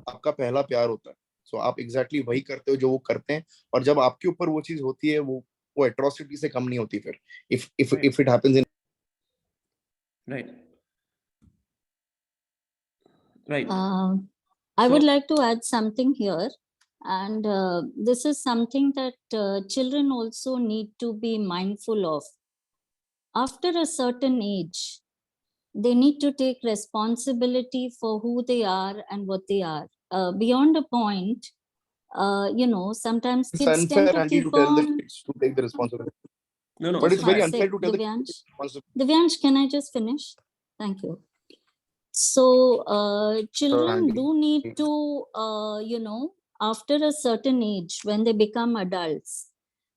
आपका पहला प्यार होता है. So आप exactly वही करते हो जो वो करते हैं, और जब आपके ऊपर वो चीज होती है, वो atrocity से कम नहीं होती फिर, if it happens in Right. Right. I So- would like to add something here. And this is something that children also need to be mindful of. After a certain age, they need to take responsibility for who they are and what they are. Beyond a point, sometimes it's kids tend unfair, to Andy, to keep tell the on. kids to take the responsibility. No. But it's so very I- unfair to tell the Divyansh, kids responsibility. Divyansh, can I just finish? Thank you. So children Andy. do need to, after a certain age, when they become adults,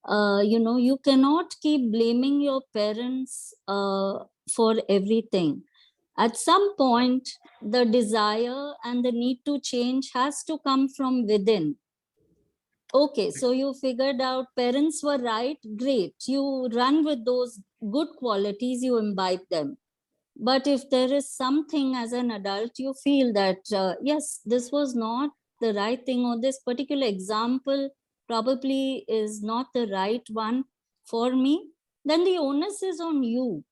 you cannot keep blaming your parents for everything. At some point, the desire and the need to change has to come from within. Okay, so you figured out parents were right, great. You run with those good qualities, you imbibe them. But if there is something as an adult, you feel that, yes, this was not the right thing, or this particular example probably is not the right one for me, then the onus is on you.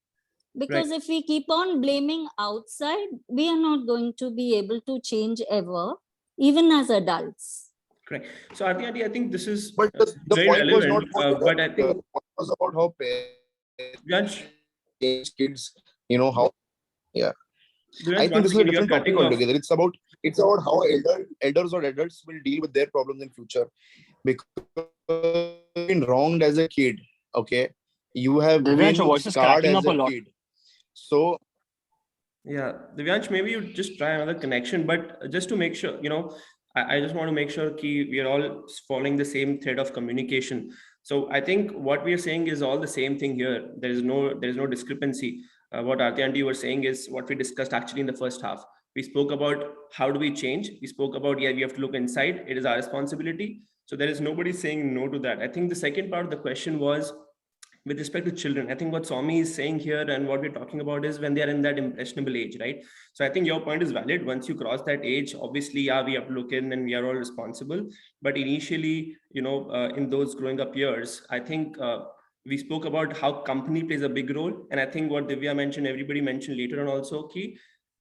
Because Right. if we keep on blaming outside, we are not going to be able to change ever, even as adults. Correct. So Aarti, I think this is But the very point was not relevant. about But I the think point was about how Divyansh, parents kids, how. Yeah, I Divyansh, think one this is a second, you're different topic cutting off. altogether. It's about how elders or adults will deal with their problems in future, because you've been wronged as a kid. Okay, you have Divyansh, your been voice is scarred cracking as up a a lot. kid. So Yeah, Divyansh, maybe you just try another connection, but just to make sure, I just want to make sure we are all following the same thread of communication. So I think what we are saying is all the same thing here. There is no discrepancy. What Aarti and you were saying is what we discussed actually in the first half. We spoke about how do we change. We spoke about, we have to look inside. It is our responsibility. So there is nobody saying no to that. I think the second part of the question was with respect to children. I think what Swami is saying here and what we're talking about is when they are in that impressionable age, right? So I think your point is valid. Once you cross that age, obviously, yeah, we have to look in and we are all responsible. But initially, in those growing up years, I think we spoke about how company plays a big role. And I think what Divya mentioned, everybody mentioned later on also, key,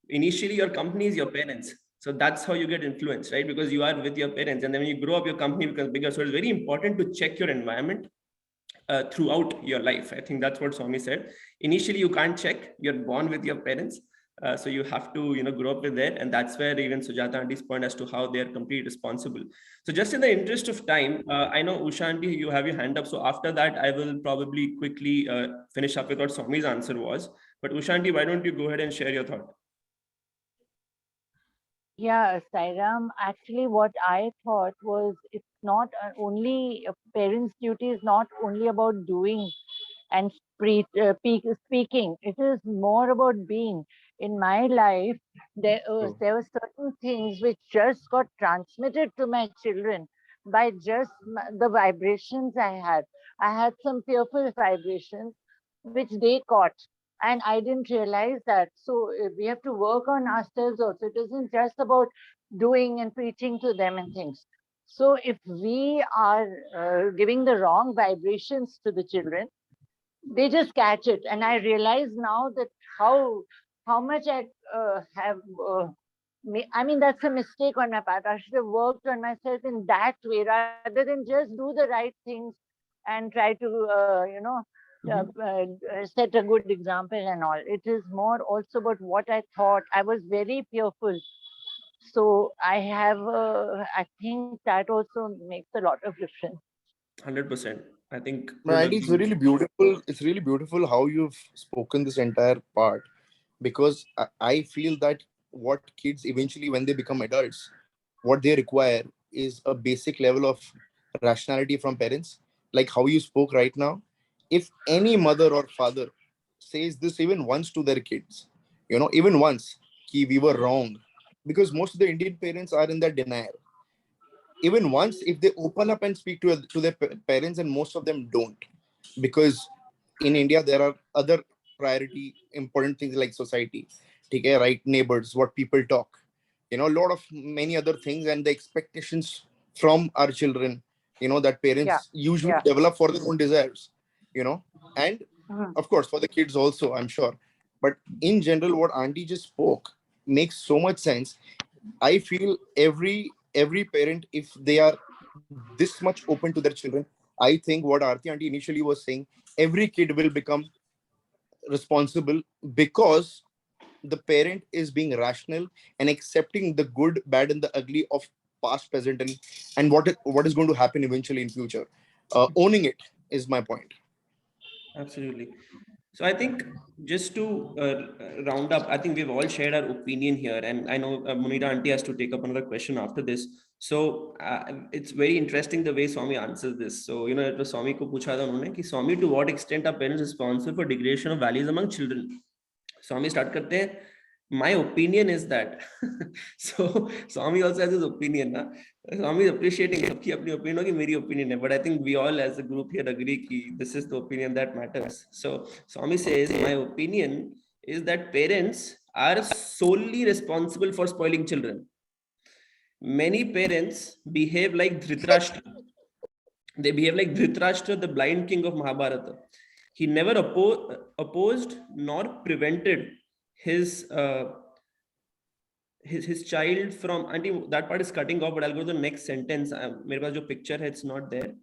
initially your company is your parents. So that's how you get influenced, right? Because you are with your parents. And then when you grow up, your company becomes bigger. So it's very important to check your environment throughout your life. I think that's what Swami said. Initially, you can't check. You're born with your parents. So you have to, grow up with that. And that's where even Sujata Auntie's point as to how they are completely responsible. So just in the interest of time, I know Usha Auntie, you have your hand up. So after that, I will probably quickly finish up with what Swami's answer was. But Usha Auntie, why don't you go ahead and share your thought? Yeah, Sairam, actually what I thought was it's not only parents' duty is not only about doing and speaking. It is more about being. In my life, there were certain things which just got transmitted to my children by just the vibrations I had. I had some fearful vibrations which they caught. And I didn't realize that. So we have to work on ourselves also. It isn't just about doing and preaching to them and things. So if we are giving the wrong vibrations to the children, they just catch it. And I realize now that how much I have. I mean, that's a mistake on my part. I should have worked on myself in that way rather than just do the right things and try to, set a good example and all. It is more also about what I thought. I was very fearful. So I think that also makes a lot of difference. 100%. I think Andy, it's really beautiful. It's really beautiful how you've spoken this entire part, because I feel that what kids eventually, when they become adults, what they require is a basic level of rationality from parents, like how you spoke right now. If any mother or father says this even once to their kids, even once, ki we were wrong, because most of the Indian parents are in that denial. even once, if they open up and speak to their parents, and most of them don't, because in India there are other priority important things like society, okay, right, neighbors, what people talk, a lot of many other things, and the expectations from our children, that Yeah. parents usually Yeah. develop for their own desires, and Mhm. of course for the kids also, I'm sure. But in general, what auntie just spoke makes so much sense. I feel every parent, if they are this much open to their children, I think what Aarti auntie initially was saying, every kid will become responsible, because the parent is being rational and accepting the good, bad, and the ugly of past, present, and what is going to happen eventually in future. Owning it is my point. Absolutely. So I think, just to round up, I think we've all shared our opinion here, and I know Munira auntie has to take up another question after this. So it's very interesting the way Swami answers this. So it was Swami को पूछा था उन्होंने कि Swami, to what extent are parents responsible for degradation of values among children? Swami start करते हैं. My opinion is that. So Swami also has his opinion. Na? Swami is appreciating सबकी अपनी opinion होगी, मेरी opinion है. But I think we all as a group here agree कि this is the opinion that matters. So Swami says, my opinion is that parents are solely responsible for spoiling children. Many parents behave like Dhritarashtra. They behave like Dhritarashtra, the blind king of Mahabharata. He never opposed nor prevented his his child from, auntie, that part is cutting off, but I'll go to the next sentence. मेरे पास जो picture है, it's not there.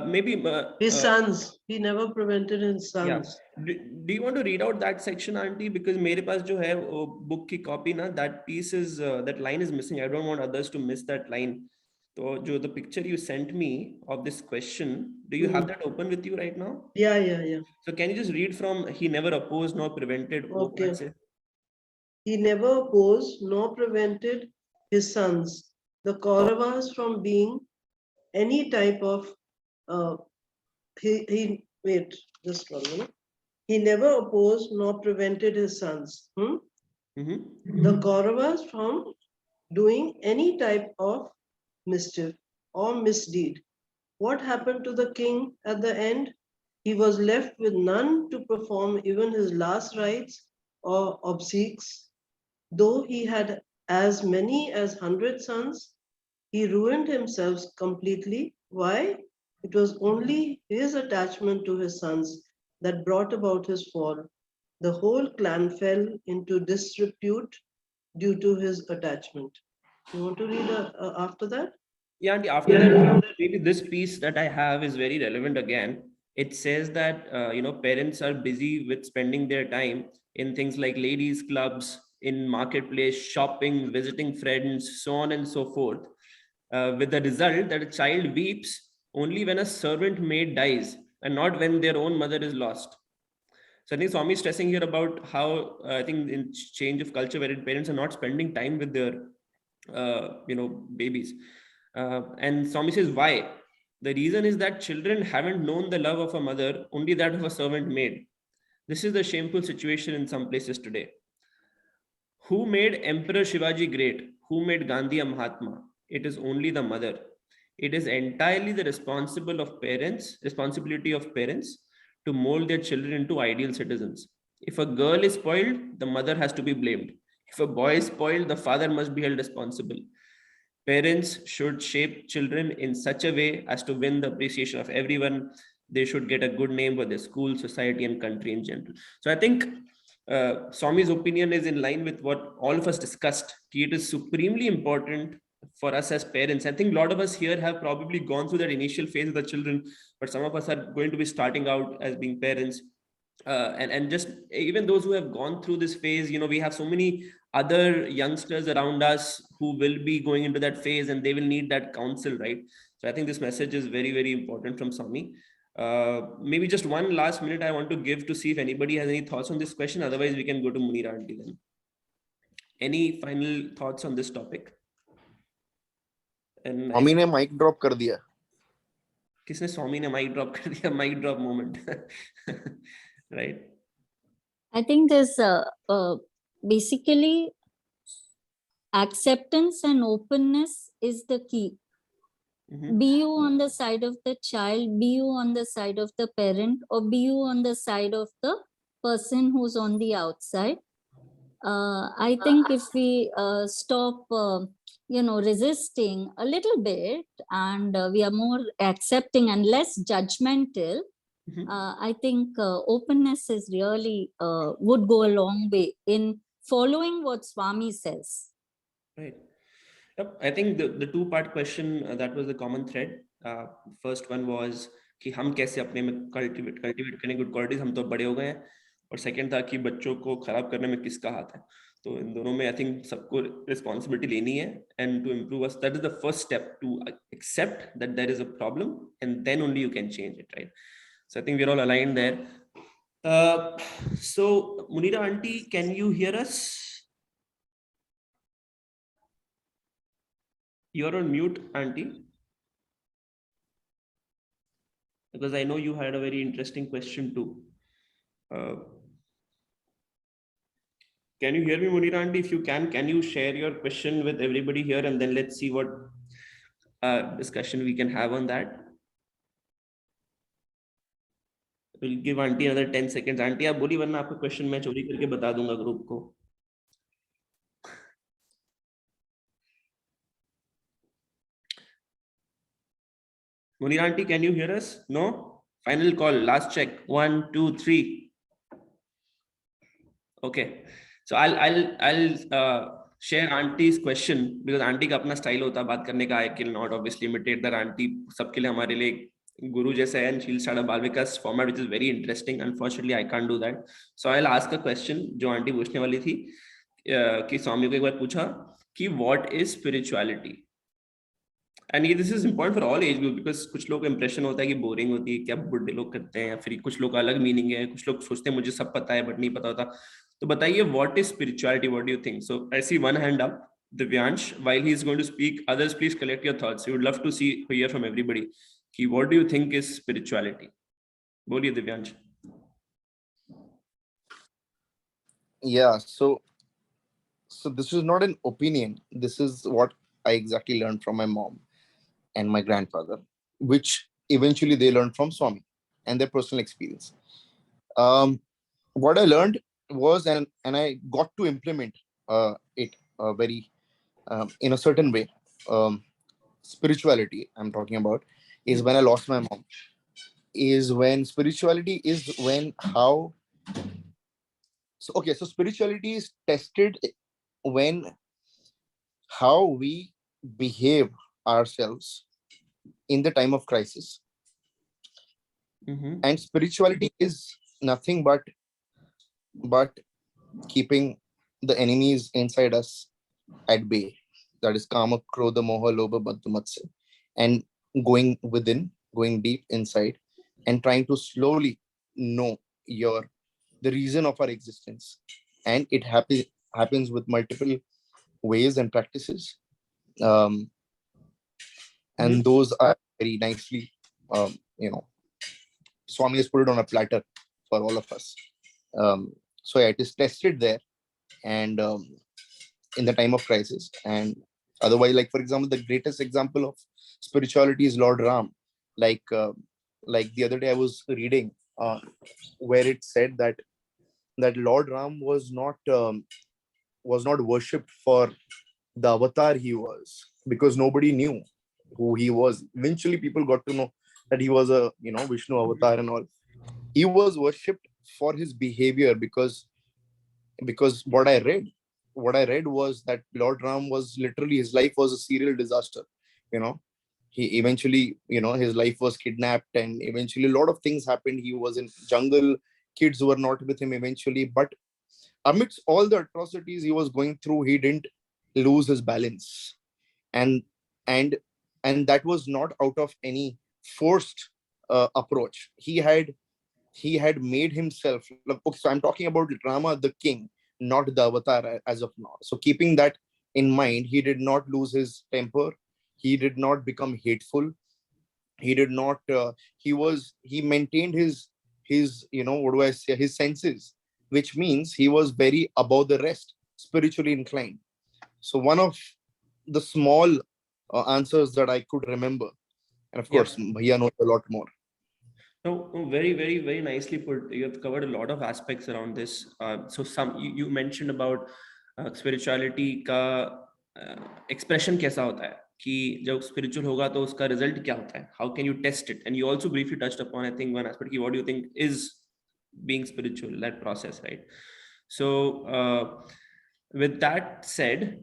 Maybe His sons, he never prevented his yeah. sons. Do you want to read out that section, auntie? Because मेरे पास जो है वो book की copy ना, that piece is that line is missing. I don't want others to miss that line. So the picture you sent me of this question, do you have that open with you right now? Yeah. So can you just read from he never opposed nor prevented? Okay. He never opposed nor prevented his sons, the Kauravas, from being any type of wait, just 1 minute. He never opposed nor prevented his sons. The Kauravas from doing any type of mischief or misdeed. What happened to the king at the end? He was left with none to perform even his last rites or obsequies. Though he had as many as 100 sons, he ruined himself completely. Why? It was only his attachment to his sons that brought about his fall. The whole clan fell into disrepute due to his attachment. You want to read after that? Yeah, and after that, maybe this piece that I have is very relevant again. It says that parents are busy with spending their time in things like ladies' clubs, in marketplace, shopping, visiting friends, so on and so forth. With the result that a child weeps only when a servant maid dies, and not when their own mother is lost. So I think Swami is stressing here about how I think in change of culture, where parents are not spending time with their babies. And Swami says, why? The reason is that children haven't known the love of a mother, only that of a servant maid. This is the shameful situation in some places today. Who made Emperor Shivaji great? Who made Gandhi a Mahatma? It is only the mother. It is entirely the responsibility of parents to mold their children into ideal citizens. If a girl is spoiled, the mother has to be blamed. If a boy is spoiled, the father must be held responsible. Parents should shape children in such a way as to win the appreciation of everyone. They should get a good name for their school, society, and country in general. So I think Swami's opinion is in line with what all of us discussed. It is supremely important for us as parents. I think a lot of us here have probably gone through that initial phase of the children, but some of us are going to be starting out as being parents. And just even those who have gone through this phase, we have so many other youngsters around us who will be going into that phase, and they will need that counsel, right? So I think this message is very, very important from Swami. Maybe just one last minute I want to give to see if anybody has any thoughts on this question. Otherwise, we can go to Munira auntie then. Any final thoughts on this topic? And Swami ने mic drop कर दिया. किसने स्वामी ने mic drop कर दिया? Mic drop moment. Right. I think there's basically acceptance and openness is the key. Mhm. Be you on the side of the child, be you on the side of the parent, or be you on the side of the person who's on the outside. I think if we stop, resisting a little bit, and we are more accepting and less judgmental, Mhm. I think openness is really would go a long way in following what Swami says. Right. Yep. I think the two-part question, that was the common thread. First one was कि हम कैसे अपने में cultivate करें good qualities, हम तो बड़े हो गए हैं. और second था कि बच्चों को खराब करने में किसका हाथ है. तो इन दोनों में I think सबको responsibility लेनी है, and to improve us, that is the first step, to accept that there is a problem, and then only you can change it, right? So I think we're all aligned there. So Munira auntie, can you hear us? You're on mute, auntie. Because I know you had a very interesting question too. Can you hear me, Munira auntie? If you can you share your question with everybody here, and then let's see what discussion we can have on that. We'll give auntie another 10 seconds. Auntie, आप बोली, वरना आपका question मैं चोरी करके बता दूंगा group को. Munira auntie, can you hear us? No? Final call, last check. 1, 2, 3. Okay. So I'll share auntie's question, because auntie का अपना style होता है बात करने का. I will not obviously imitate that auntie. सबके लिए हमारे लिए guru जैसा है, and she'll start a Balvika's format, which is very interesting. Unfortunately, I can't do that. So I'll ask a question जो auntie पूछने वाली थी, कि स्वामी को एक बार पूछा कि what is spirituality? And this is important for all age groups, because कुछ लोग impression होता है कि boring होती है, क्या बुड्ढे लोग करते हैं, या फिर कुछ लोग अलग meaning है, कुछ लोग सोचते हैं मुझे सब पता है but नहीं पता होता. तो बताइए, what is spirituality? What do you think? So I see one hand up, Divyansh. While he is going to speak, others please collect your thoughts. We would love to hear from everybody. What do you think is spirituality? बोलिए Divyansh. Yeah, so this is not an opinion. This is what I exactly learned from my mom and my grandfather, which eventually they learned from Swami and their personal experience. What I learned was, and I got to implement it very in a certain way. Spirituality I'm talking about is when I lost my mom. Is when spirituality is when how. So okay, so spirituality is tested when how we behave ourselves in the time of crisis. Mhm. And spirituality is nothing but keeping the enemies inside us at bay. That is kama, krodha, moha, lobha, bandhu, matsya. And going within, going deep inside, and trying to slowly know the reason of our existence. And it happens with multiple ways and practices. And those are very nicely, Swami has put it on a platter for all of us. So yeah, it is tested there, and in the time of crisis. And otherwise, like for example, the greatest example of spirituality is Lord Ram. Like the other day I was reading where it said that Lord Ram was not worshipped for the avatar he was, because nobody knew who he was. Eventually people got to know that he was a Vishnu avatar and all. He was worshipped for his behavior, because what I read was that Lord Ram was literally, his life was a serial disaster. He eventually, his life was kidnapped, and eventually a lot of things happened. He was in jungle, kids were not with him eventually, but amidst all the atrocities he was going through, he didn't lose his balance. And and and that was not out of any forced approach. He had made himself, okay, so I'm talking about Rama the king, not the avatar as of now. So keeping that in mind, he did not lose his temper, he did not become hateful, he did not he maintained his what do I say, his senses, which means he was very above the rest, spiritually inclined. So one of the small answers that I could remember And of Yeah. course, Bhaiya knows a lot more. No, no, very, very, very nicely put. You have covered a lot of aspects around this. So you mentioned about spirituality का expression कैसा होता है कि जब spiritual होगा तो उसका result क्या होता है? How can you test it? And you also briefly touched upon, I think, one aspect. What do you think is being spiritual? That process, right? So with that said,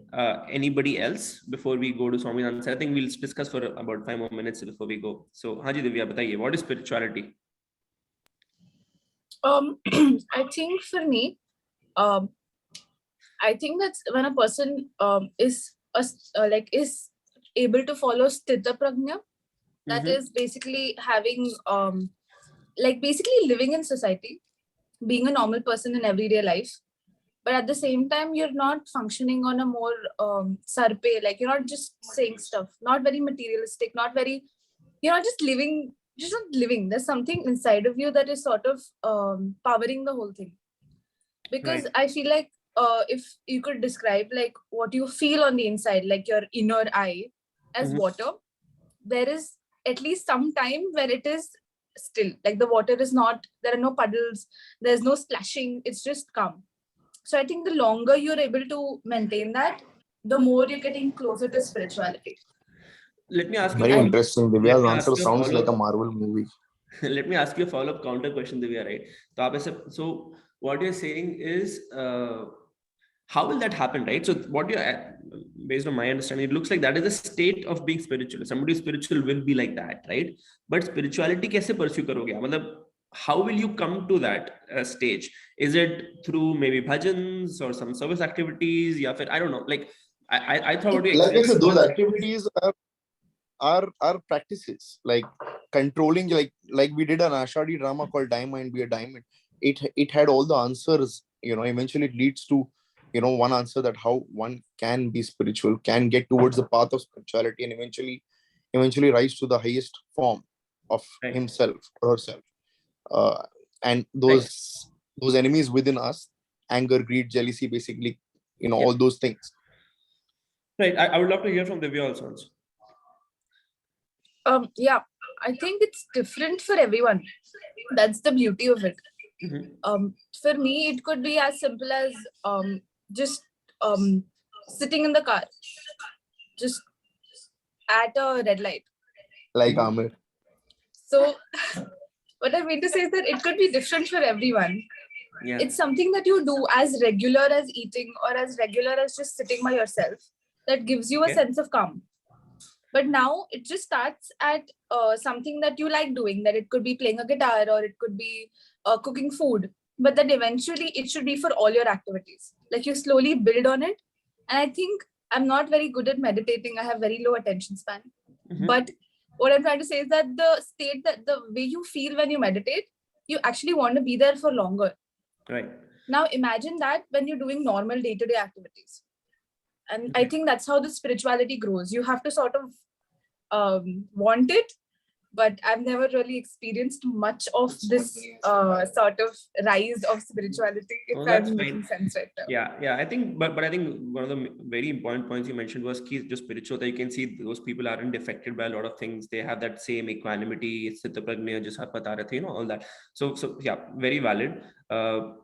anybody else before we go to Swami answer? I think we'll discuss for about 5 more minutes before we go. So, Haji Divya, bataiye, what is spirituality? I think for me, I think that's when a person is is able to follow sthita prajna. That Mhm. is basically having basically living in society, being a normal person in everyday life, but at the same time you're not functioning on a more sarpe, like you're not just saying stuff, not very materialistic, not very, you're not just living, just not living. There's something inside of you that is sort of powering the whole thing. Because Right. I feel like if you could describe like what you feel on the inside, like your inner eye as Mhm. water, there is at least some time where it is still, like the water is not, there are no puddles, there's no splashing, it's just calm. So I think the longer you're able to maintain that, the more you're getting closer to spirituality. Let me ask you. Very And- interesting. Let Divya's me answer ask you a sounds like a follow-up. Marvel movie. Let me ask you a follow-up counter question, Divya, right? तो आप ऐसे, so what you're saying is, how will that happen, right? So what you're, based on my understanding, it looks like that is a state of being spiritual. Somebody spiritual will be like that, right? But spirituality कैसे pursue करोगे? मतलब, how will you come to that stage? Is it through maybe bhajans or some service activities? या फिर, I don't know. Like, I thought what you Like I said, those explained. activities are practices, like controlling, like we did an Ashadi drama called Diamond Be a Diamond. It had all the answers, eventually it leads to, one answer, that how one can be spiritual, can get towards the path of spirituality, and eventually rise to the highest form of Right. himself or herself. And those enemies within us, anger, greed, jealousy, basically, all those things. Right. I would love to hear from Divya also. Yeah, I think it's different for everyone. That's the beauty of it. Mhm. For me, it could be as simple as just sitting in the car, just at a red light. Like Amir. So what I mean to say is that it could be different for everyone. Yeah. It's something that you do as regular as eating or as regular as just sitting by yourself that gives you a Okay. sense of calm. But now it just starts at something that you like doing, that it could be playing a guitar or it could be cooking food, but then eventually it should be for all your activities. Like you slowly build on it. And I think I'm not very good at meditating. I have very low attention span. Mhm. But what I'm trying to say is that the state, that the way you feel when you meditate, you actually want to be there for longer. Right. Now imagine that when you're doing normal day-to-day activities. And I Okay. think that's how the spirituality grows. You have to sort of want it, but I've never really experienced much of this sort of rise of spirituality, if Oh, that's I'm fine. making sense right now. Yeah. I think, but I think one of the very important points you mentioned was key, just spiritual. That you can see those people aren't affected by a lot of things. They have that same equanimity, sthita prajna, just bata rahe the, all that. So yeah, very valid.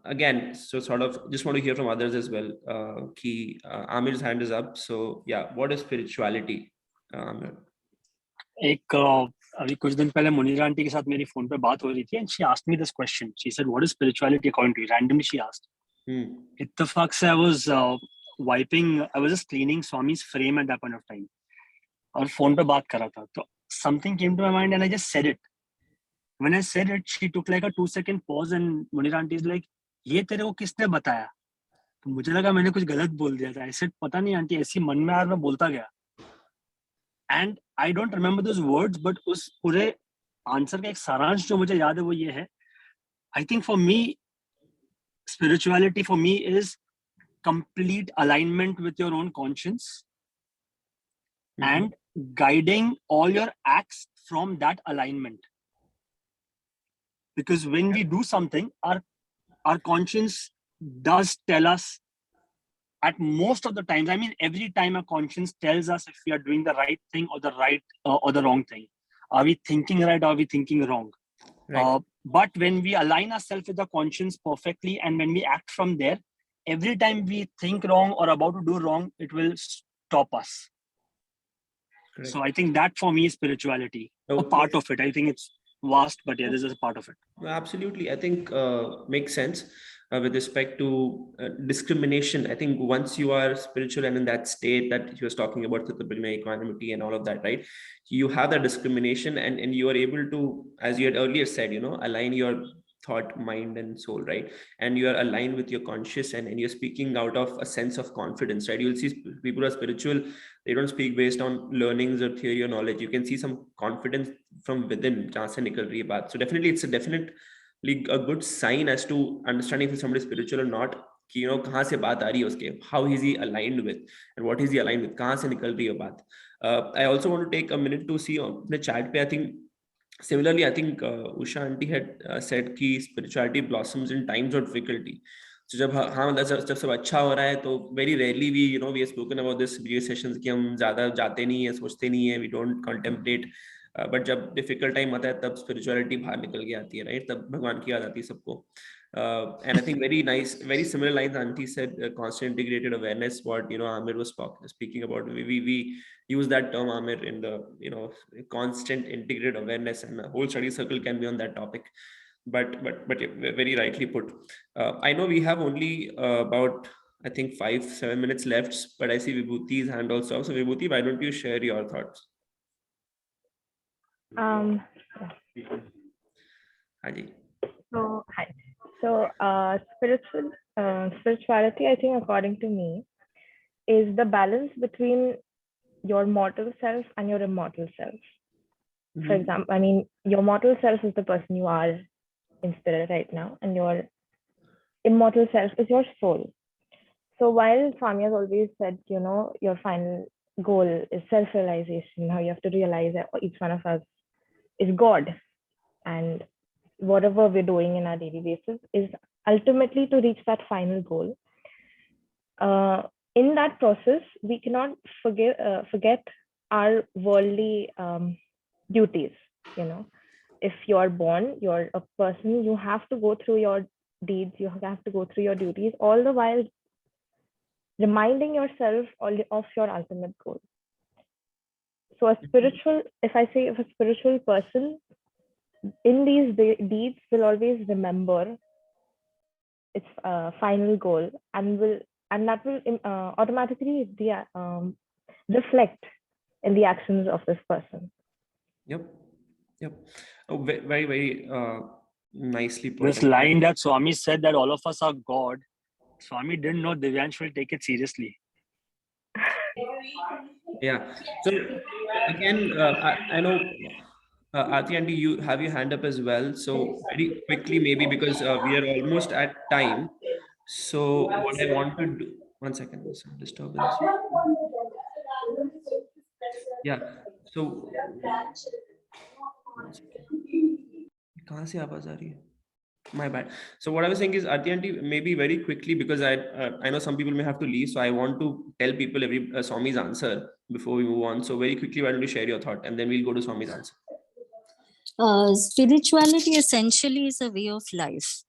Again, so sort of just want to hear from others as well. Amir's hand is up. So yeah, what is spirituality, Amir? एक अभी कुछ दिन पहले Munira aunty के साथ मेरी phone पे बात हो रही थी, and she asked me this question. She said, "What is spirituality according to you?" Randomly she asked. इत्तेफाक से I was just cleaning Swami's frame at that point of time, और फोन पे बात कर रहा था, तो something came to my mind and I just said it. When I said it, she took like a 2-second pause and Munira aunty is like, "ये तेरे को किसने बताया?" तो मुझे लगा मैंने कुछ गलत बोल दिया था. I said, "पता नहीं आंटी, ऐसी मन में यार मैं बोलता गया." And I don't remember those words, but उस पूरे आंसर का एक सारांश जो मुझे याद है वो ये है. I think for me, spirituality for me is complete alignment with your own conscience and guiding all your acts from that alignment. Because when we do something, our conscience does tell us, at most of the times, I mean, every time our conscience tells us if we are doing the right thing or the right or the wrong thing. Are we thinking right? Are we thinking wrong? Right. But when we align ourselves with the conscience perfectly, and when we act from there, every time we think wrong or about to do wrong, it will stop us. Correct. So I think that for me is spirituality, a Okay. part of it. I think it's vast, but yeah, this is a part of it. Absolutely. I think makes sense with respect to discrimination. I think once you are spiritual and in that state that you was talking about, the equanimity and all of that, right? You have that discrimination, and you are able to, as you had earlier said, align your thought, mind, and soul, right? And you are aligned with your conscious, and you're speaking out of a sense of confidence, right? You'll see people who are spiritual, they don't speak based on learnings or theory or knowledge. You can see some confidence from within, जहाँ से निकल रही है बात. So definitely it's a definitely a good sign as to understanding if somebody is spiritual or not, कि कहाँ से बात आ रही है उसके, how is he aligned with, and what is he aligned with, कहाँ से निकल रही है बात. I also want to take a minute to see on the chat पे, I think similarly, I think Usha auntie had said कि spirituality blossoms in times of difficulty. So जब हाँ मतलब जब सब अच्छा हो रहा है तो very rarely we have spoken about this previous sessions कि हम ज़्यादा जाते नहीं है, सोचते नहीं है, we don't contemplate. But जब difficult time आता है तब spirituality बाहर निकल के आती है, right? तब भगवान की याद आती है सबको. And I think very nice, very similar lines auntie said, constant integrated awareness, what Amir was speaking about. We use that term, Amir, in the constant integrated awareness, and the whole study circle can be on that topic. But yeah, very rightly put. I know we have only about, I think, 5-7 minutes left, but I see Vibhuti's hand also. So Vibhuti, why don't you share your thoughts? Haji. So hi. So spirituality, I think, according to me, is the balance between your mortal self and your immortal self. Mhm. For example, I mean, your mortal self is the person you are in spirit right now, and your immortal self is your soul. So while Swami has always said, your final goal is self-realization, how you have to realize that each one of us is God, and whatever we're doing in our daily basis is ultimately to reach that final goal. In that process, we cannot forget our worldly duties. If you're born, you're a person, you have to go through your deeds, you have to go through your duties, all the while reminding yourself of your ultimate goal. So if a spiritual person in these deeds will always remember its final goal, and that will automatically reflect in the actions of this person. Yep. Oh, very, very nicely put. This line that Swami said that all of us are God, Swami didn't know Divyansh will take it seriously. Yeah. So again, I know, Aarti aunty, you have your hand up as well. So very quickly, maybe because we are almost at time. So what I want to do, one second, there's some disturbance. Yeah. So कहाँ से आवाज आ रही है? My bad. So what I was saying is, Aarti aunty, maybe very quickly, because I know some people may have to leave, so I want to tell people every Swami's answer before we move on. So very quickly, why don't you share your thought, and then we'll go to Swami's answer. Spirituality essentially is a way of life.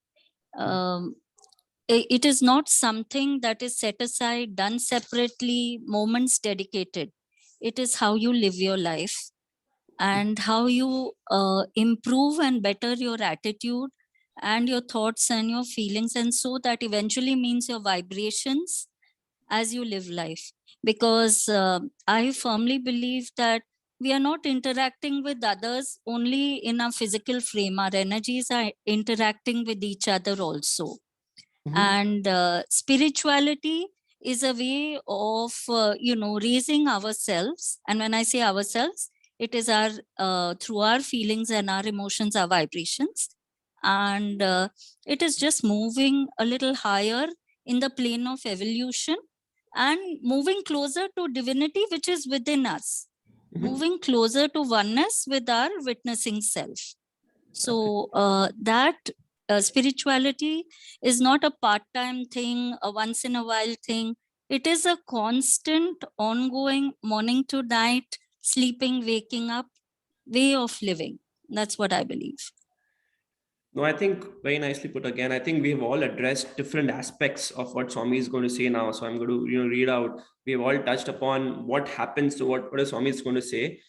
It is not something that is set aside, done separately, moments dedicated. It is how you live your life and how you improve and better your attitude and your thoughts and your feelings, and so that eventually means your vibrations as you live life. Because I firmly believe that we are not interacting with others only in a physical frame. Our energies are interacting with each other also. And spirituality is a way of raising ourselves. And when I say ourselves, it is our through our feelings and our emotions, our vibrations, and it is just moving a little higher in the plane of evolution and moving closer to divinity which is within us, moving closer to oneness with our witnessing self. So that spirituality is not a part-time thing, a once in a while thing. It is a constant, ongoing, morning to night, sleeping, waking up, way of living. That's what I believe. No, I think very nicely put again. I think we have all addressed different aspects of what Swami is going to say now. So I'm going to, read out. We have all touched upon what happens to what a Swami is going to say.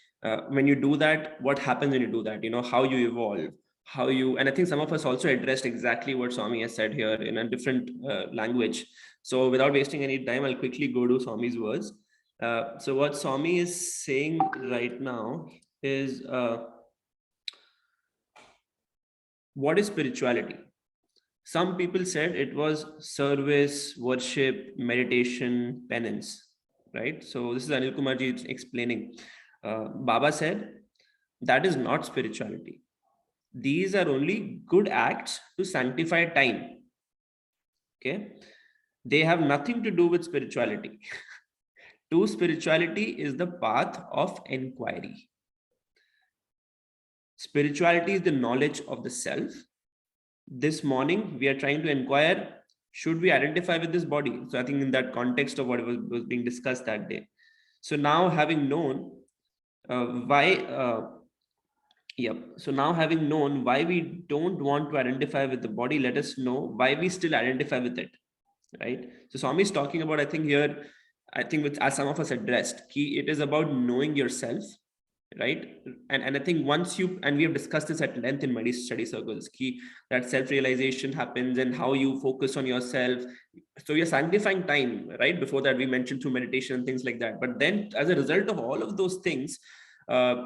When you do that, what happens when you do that? How you evolve, and I think some of us also addressed exactly what Swami has said here in a different language. So without wasting any time, I'll quickly go to Swami's words. So what Swami is saying right now is, what is spirituality? Some people said it was service, worship, meditation, penance, right? So this is Anil Kumarji explaining. Baba said that is not spirituality. These are only good acts to sanctify time. Okay, they have nothing to do with spirituality. True spirituality is the path of inquiry. Spirituality is the knowledge of the self. This morning, we are trying to inquire, should we identify with this body? So I think in that context of what was being discussed that day. So now having known so now having known why we don't want to identify with the body, let us know why we still identify with it, right? So Swami is talking about, I think here, as some of us addressed, it is about knowing yourself, right? And I think once and we have discussed this at length in many study circles, that self-realization happens and how you focus on yourself. So you're sanctifying time, right? Before that, we mentioned through meditation and things like that. But then as a result of all of those things,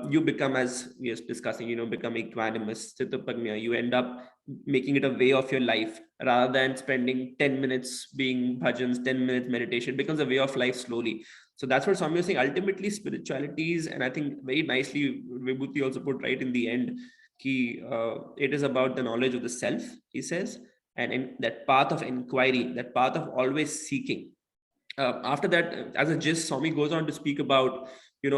you become, as we are discussing, become equanimous, Chittaprajna. You end up making it a way of your life rather than spending 10 minutes being bhajans, 10 minutes meditation. It becomes a way of life slowly. So that's what Swami was saying. Ultimately, spirituality is, and I think very nicely, Vibhuti also put right in the end, it is about the knowledge of the self, he says, and in that path of inquiry, that path of always seeking. After that, as a gist, Swami goes on to speak about,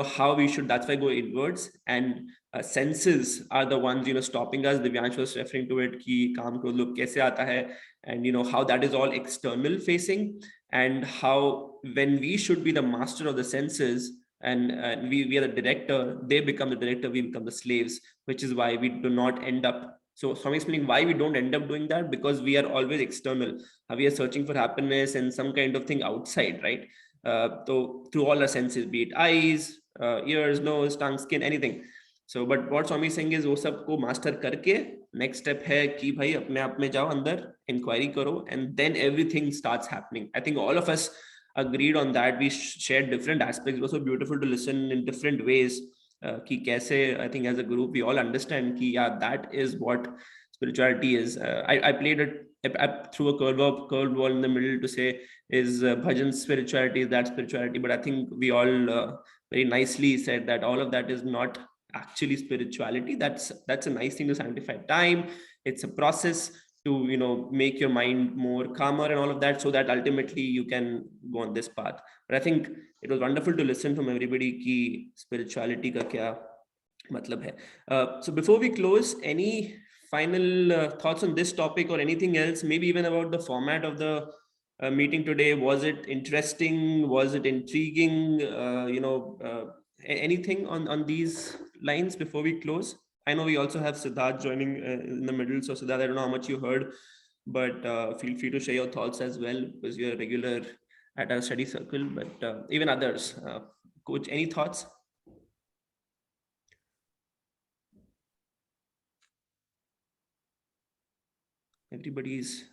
how we should, that's why go inwards, and senses are the ones, stopping us. Divyansh was referring to it, ki kaam krodh log kaise aata hai, and how that is all external facing, and how when we should be the master of the senses, and we are the director, they become the director, we become the slaves, which is why we do not end up. So Swami explaining why we don't end up doing that, because we are always external. We are searching for happiness and some kind of thing outside, right? So through all our senses, be it eyes, ears, nose, tongue, skin, anything. So but what Swami is saying is, wo sab ko master karke, next step hai ki bhai apne aap mein jao andar, inquiry karo, and then everything starts happening. I think all of us agreed on that. We shared different aspects. It was so beautiful to listen in different ways. Ki kaise, I think as a group we all understand ki that is what spirituality is. I played it, I threw a curveball in the middle to say, is bhajan spirituality, is that spirituality? But I think we all very nicely said that all of that is not actually spirituality. That's a nice thing to sanctify time. It's a process to make your mind more calmer and all of that, so that ultimately you can go on this path. But I think it was wonderful to listen from everybody ki spirituality ka kya matlab hai. So before we close, any final thoughts on this topic or anything else, maybe even about the format of the meeting today? Was it interesting? Was it intriguing? Anything on these lines before we close? I know we also have Siddharth joining in the middle. So Siddharth, I don't know how much you heard, but feel free to share your thoughts as well, because you're a regular at our study circle, but even others. Coach, any thoughts? Everybody's,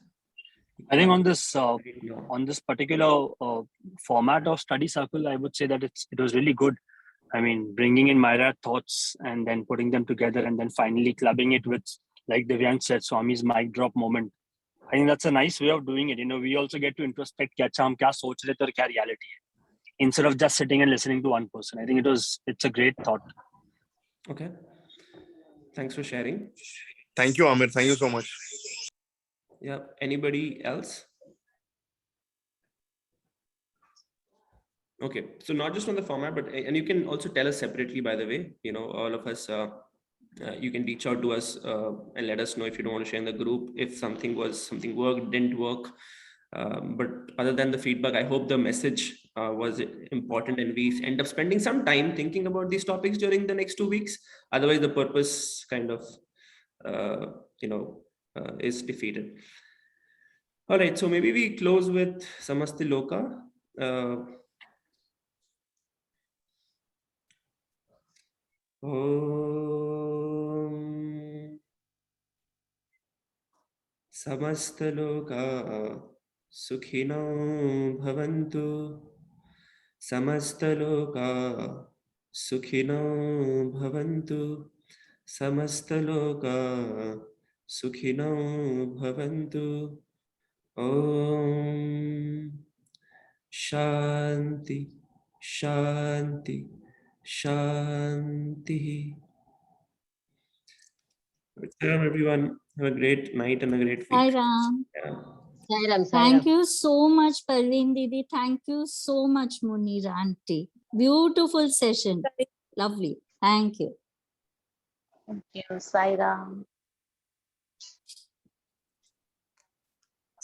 I think on this particular format of study circle, I would say that it was really good. I mean, bringing in Myra thoughts and then putting them together and then finally clubbing it with, like Divyansh said, Swami's mic drop moment. I think that's a nice way of doing it. We also get to introspect kya hum kya soch rahe the aur kya reality hai, instead of just sitting and listening to one person. I think it's a great thought. Okay. Thanks for sharing. Thank you, Amir. Thank you so much. Yeah. Anybody else? Okay. So not just on the format, but, and you can also tell us separately, by the way, all of us, you can reach out to us and let us know if you don't want to share in the group, if something worked, didn't work. But other than the feedback, I hope the message was important, and we end up spending some time thinking about these topics during the next 2 weeks. Otherwise, the purpose kind of is defeated. All right, so maybe we close with Samasti Loka. Om Samastaloka Sukhino Bhavantu. Samastaloka Sukhino Bhavantu. Samastaloka Sukhino Bhavantu. Om Shanti, Shanti, Shanti. Welcome everyone. Have a great night and a great week. Sai Ram. Yeah. Sairam, Thank Sairam. you so much, Parveen Didi. Thank you so much, Munir Auntie. Beautiful session. Lovely. Thank you. Thank you, Sairam.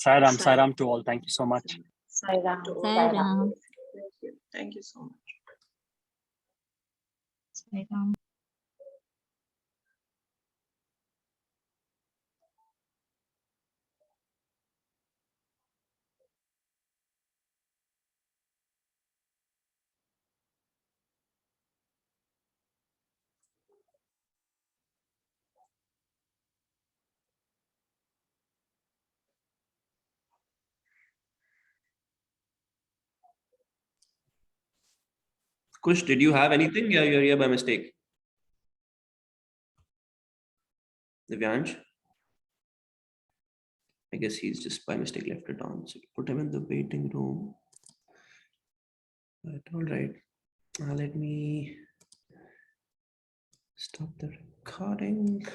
Sairam, Sairam to all. Thank you so much. Sairam. Sai Ram. Thank you so much. Sairam. Kush, did you have anything? Yeah, you're here by mistake. Divyansh? I guess he's just by mistake left it on. So put him in the waiting room. But all right. Let me stop the recording.